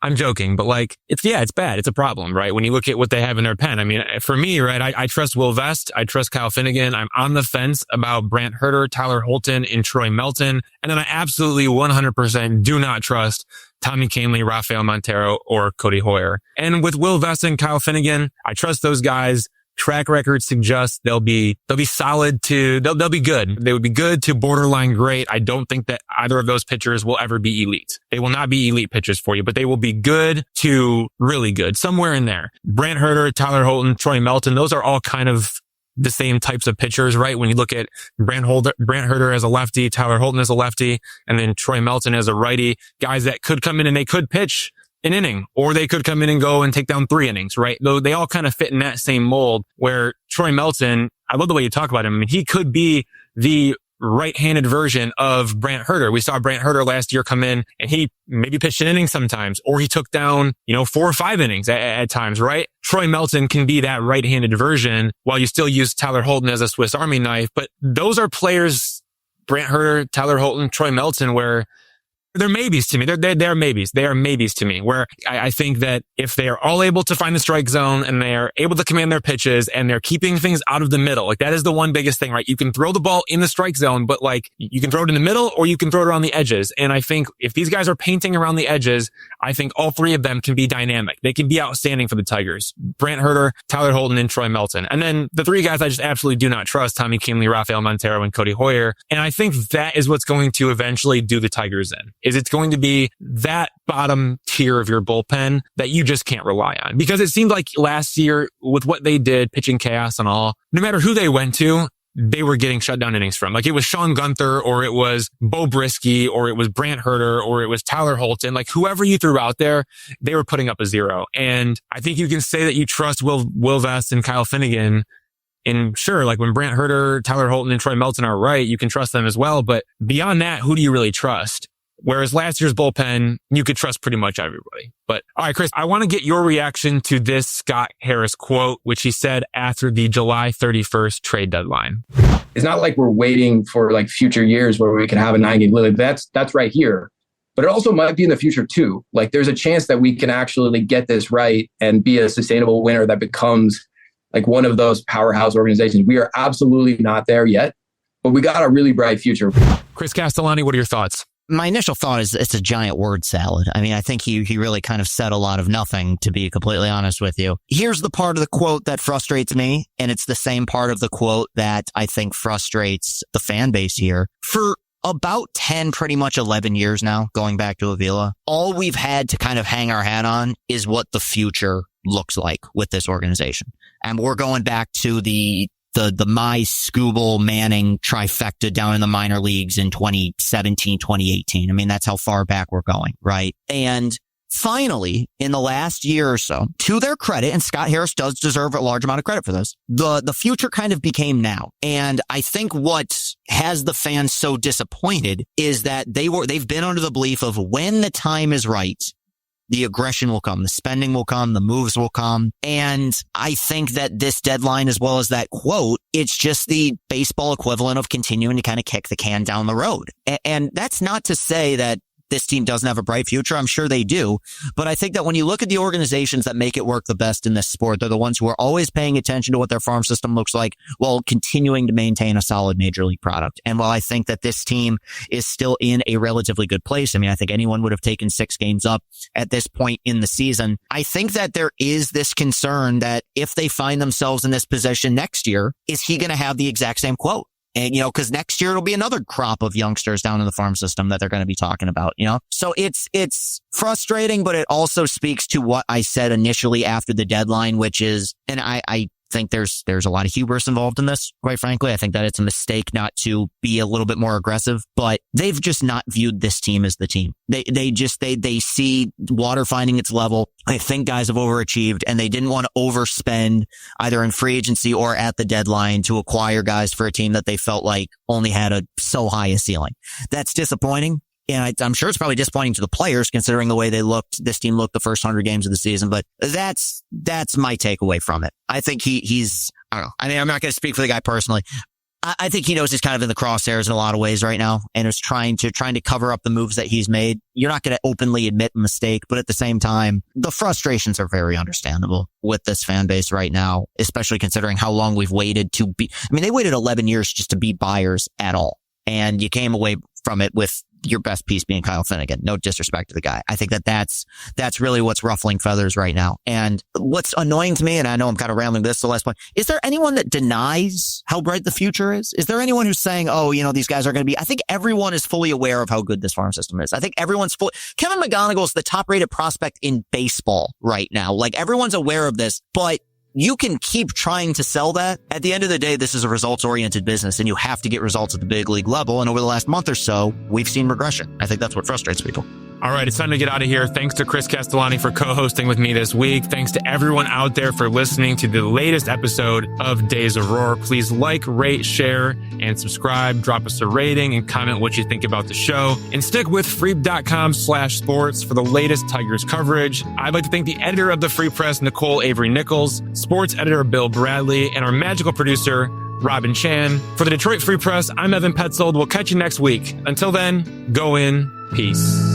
I'm joking, but it's bad. It's a problem, right? When you look at what they have in their pen. I mean, for me, right, I trust Will Vest. I trust Kyle Finnegan. I'm on the fence about Brant Herter, Tyler Holton, and Troy Melton. And then I absolutely 100% do not trust Tommy Kahnle, Rafael Montero, or Cody Hoyer. And with Will Vest and Kyle Finnegan, I trust those guys. Track record suggests they'll be solid they'll be good. They would be good to borderline great. I don't think that either of those pitchers will ever be elite. They will not be elite pitchers for you, but they will be good to really good, somewhere in there. Brant Herter, Tyler Holton, Troy Melton, those are all kind of the same types of pitchers, right? When you look at Brant Hurter as a lefty, Tyler Holton as a lefty, and then Troy Melton as a righty, guys that could come in and they could pitch an inning, or they could come in and go and take down 3 innings, right? Though they all kind of fit in that same mold where Troy Melton, I love the way you talk about him. I mean, he could be the right-handed version of Brant Hurter. We saw Brant Hurter last year come in and he maybe pitched an inning sometimes, or he took down, 4 or 5 innings at times, right? Troy Melton can be that right-handed version while you still use Tyler Holton as a Swiss Army knife. But those are players, Brant Hurter, Tyler Holton, Troy Melton, where they're maybes to me. They're maybes. They are maybes to me, where I think that if they are all able to find the strike zone and they are able to command their pitches and they're keeping things out of the middle, like that is the one biggest thing, right? You can throw the ball in the strike zone, but like you can throw it in the middle or you can throw it around the edges. And I think if these guys are painting around the edges, I think all 3 of them can be dynamic. They can be outstanding for the Tigers. Brant Hurter, Tyler Holton, and Troy Melton. And then the 3 guys I just absolutely do not trust, Tommy Kahnle, Rafael Montero, and Cody Hoyer. And I think that is what's going to eventually do the Tigers in, is it's going to be that bottom tier of your bullpen that you just can't rely on. Because it seemed like last year with what they did, pitching chaos and all, no matter who they went to, they were getting shutdown innings from. Like it was Sean Gunther, or it was Bo Brisky, or it was Brant Hurter, or it was Tyler Holton. Like whoever you threw out there, they were putting up a 0. And I think you can say that you trust Will Vest and Kyle Finnegan. And sure, like when Brant Hurter, Tyler Holton, and Troy Melton are right, you can trust them as well. But beyond that, who do you really trust? Whereas last year's bullpen, you could trust pretty much everybody. But all right, Chris, I want to get your reaction to this Scott Harris quote, which he said after the July 31st trade deadline. It's not like we're waiting for like future years where we can have a 9-game limit. That's right here. But it also might be in the future too. Like there's a chance that we can actually get this right and be a sustainable winner that becomes like one of those powerhouse organizations. We are absolutely not there yet, but we got a really bright future. Chris Castellani, what are your thoughts? My initial thought is it's a giant word salad. I mean, I think he really kind of said a lot of nothing, to be completely honest with you. Here's the part of the quote that frustrates me, and it's the same part of the quote that I think frustrates the fan base here. For about 10, pretty much 11 years now, going back to Avila, all we've had to kind of hang our hat on is what the future looks like with this organization. And we're going back to the my Skubal Manning trifecta down in the minor leagues in 2017, 2018. I mean, that's how far back we're going, right? And finally, in the last year or so, to their credit, and Scott Harris does deserve a large amount of credit for this, the future kind of became now. And I think what has the fans so disappointed is that they've been under the belief of when the time is right, the aggression will come, the spending will come, the moves will come. And I think that this deadline, as well as that quote, it's just the baseball equivalent of continuing to kind of kick the can down the road. And that's not to say that this team doesn't have a bright future. I'm sure they do. But I think that when you look at the organizations that make it work the best in this sport, they're the ones who are always paying attention to what their farm system looks like while continuing to maintain a solid major league product. And while I think that this team is still in a relatively good place, I mean, I think anyone would have taken 6 games up at this point in the season. I think that there is this concern that if they find themselves in this position next year, is he going to have the exact same quote? And, because next year it'll be another crop of youngsters down in the farm system that they're going to be talking about, So it's frustrating, but it also speaks to what I said initially after the deadline, which is, and I think there's a lot of hubris involved in this, quite frankly. I think that it's a mistake not to be a little bit more aggressive, but they've just not viewed this team as the team. They see water finding its level. I think guys have overachieved, and they didn't want to overspend either in free agency or at the deadline to acquire guys for a team that they felt like only had so high a ceiling. That's disappointing. And I'm sure it's probably disappointing to the players considering the way this team looked the first 100 games of the season, but that's my takeaway from it. I think he's, I don't know. I mean, I'm not going to speak for the guy personally. I think he knows he's kind of in the crosshairs in a lot of ways right now and is trying to cover up the moves that he's made. You're not going to openly admit a mistake, but at the same time, the frustrations are very understandable with this fan base right now, especially considering how long we've waited to be. I mean, they waited 11 years just to be buyers at all. And you came away from it with your best piece being Kyle Finnegan. No disrespect to the guy. I think that's really what's ruffling feathers right now. And what's annoying to me, and I know I'm kind of rambling this the last point, is there anyone that denies how bright the future is? Is there anyone who's saying, oh, these guys are going to be, I think everyone is fully aware of how good this farm system is. I think everyone's Kevin McGonigle is the top rated prospect in baseball right now. Like everyone's aware of this, but you can keep trying to sell that. At the end of the day, this is a results-oriented business, and you have to get results at the big league level. And over the last month or so, we've seen regression. I think that's what frustrates people. All right, it's time to get out of here. Thanks to Chris Castellani for co-hosting with me this week. Thanks to everyone out there for listening to the latest episode of Days of Roar. Please like, rate, share, and subscribe. Drop us a rating and comment what you think about the show. And stick with freep.com/sports for the latest Tigers coverage. I'd like to thank the editor of the Free Press, Nicole Avery Nichols, sports editor Bill Bradley, and our magical producer, Robin Chan. For the Detroit Free Press, I'm Evan Petzold. We'll catch you next week. Until then, go in peace.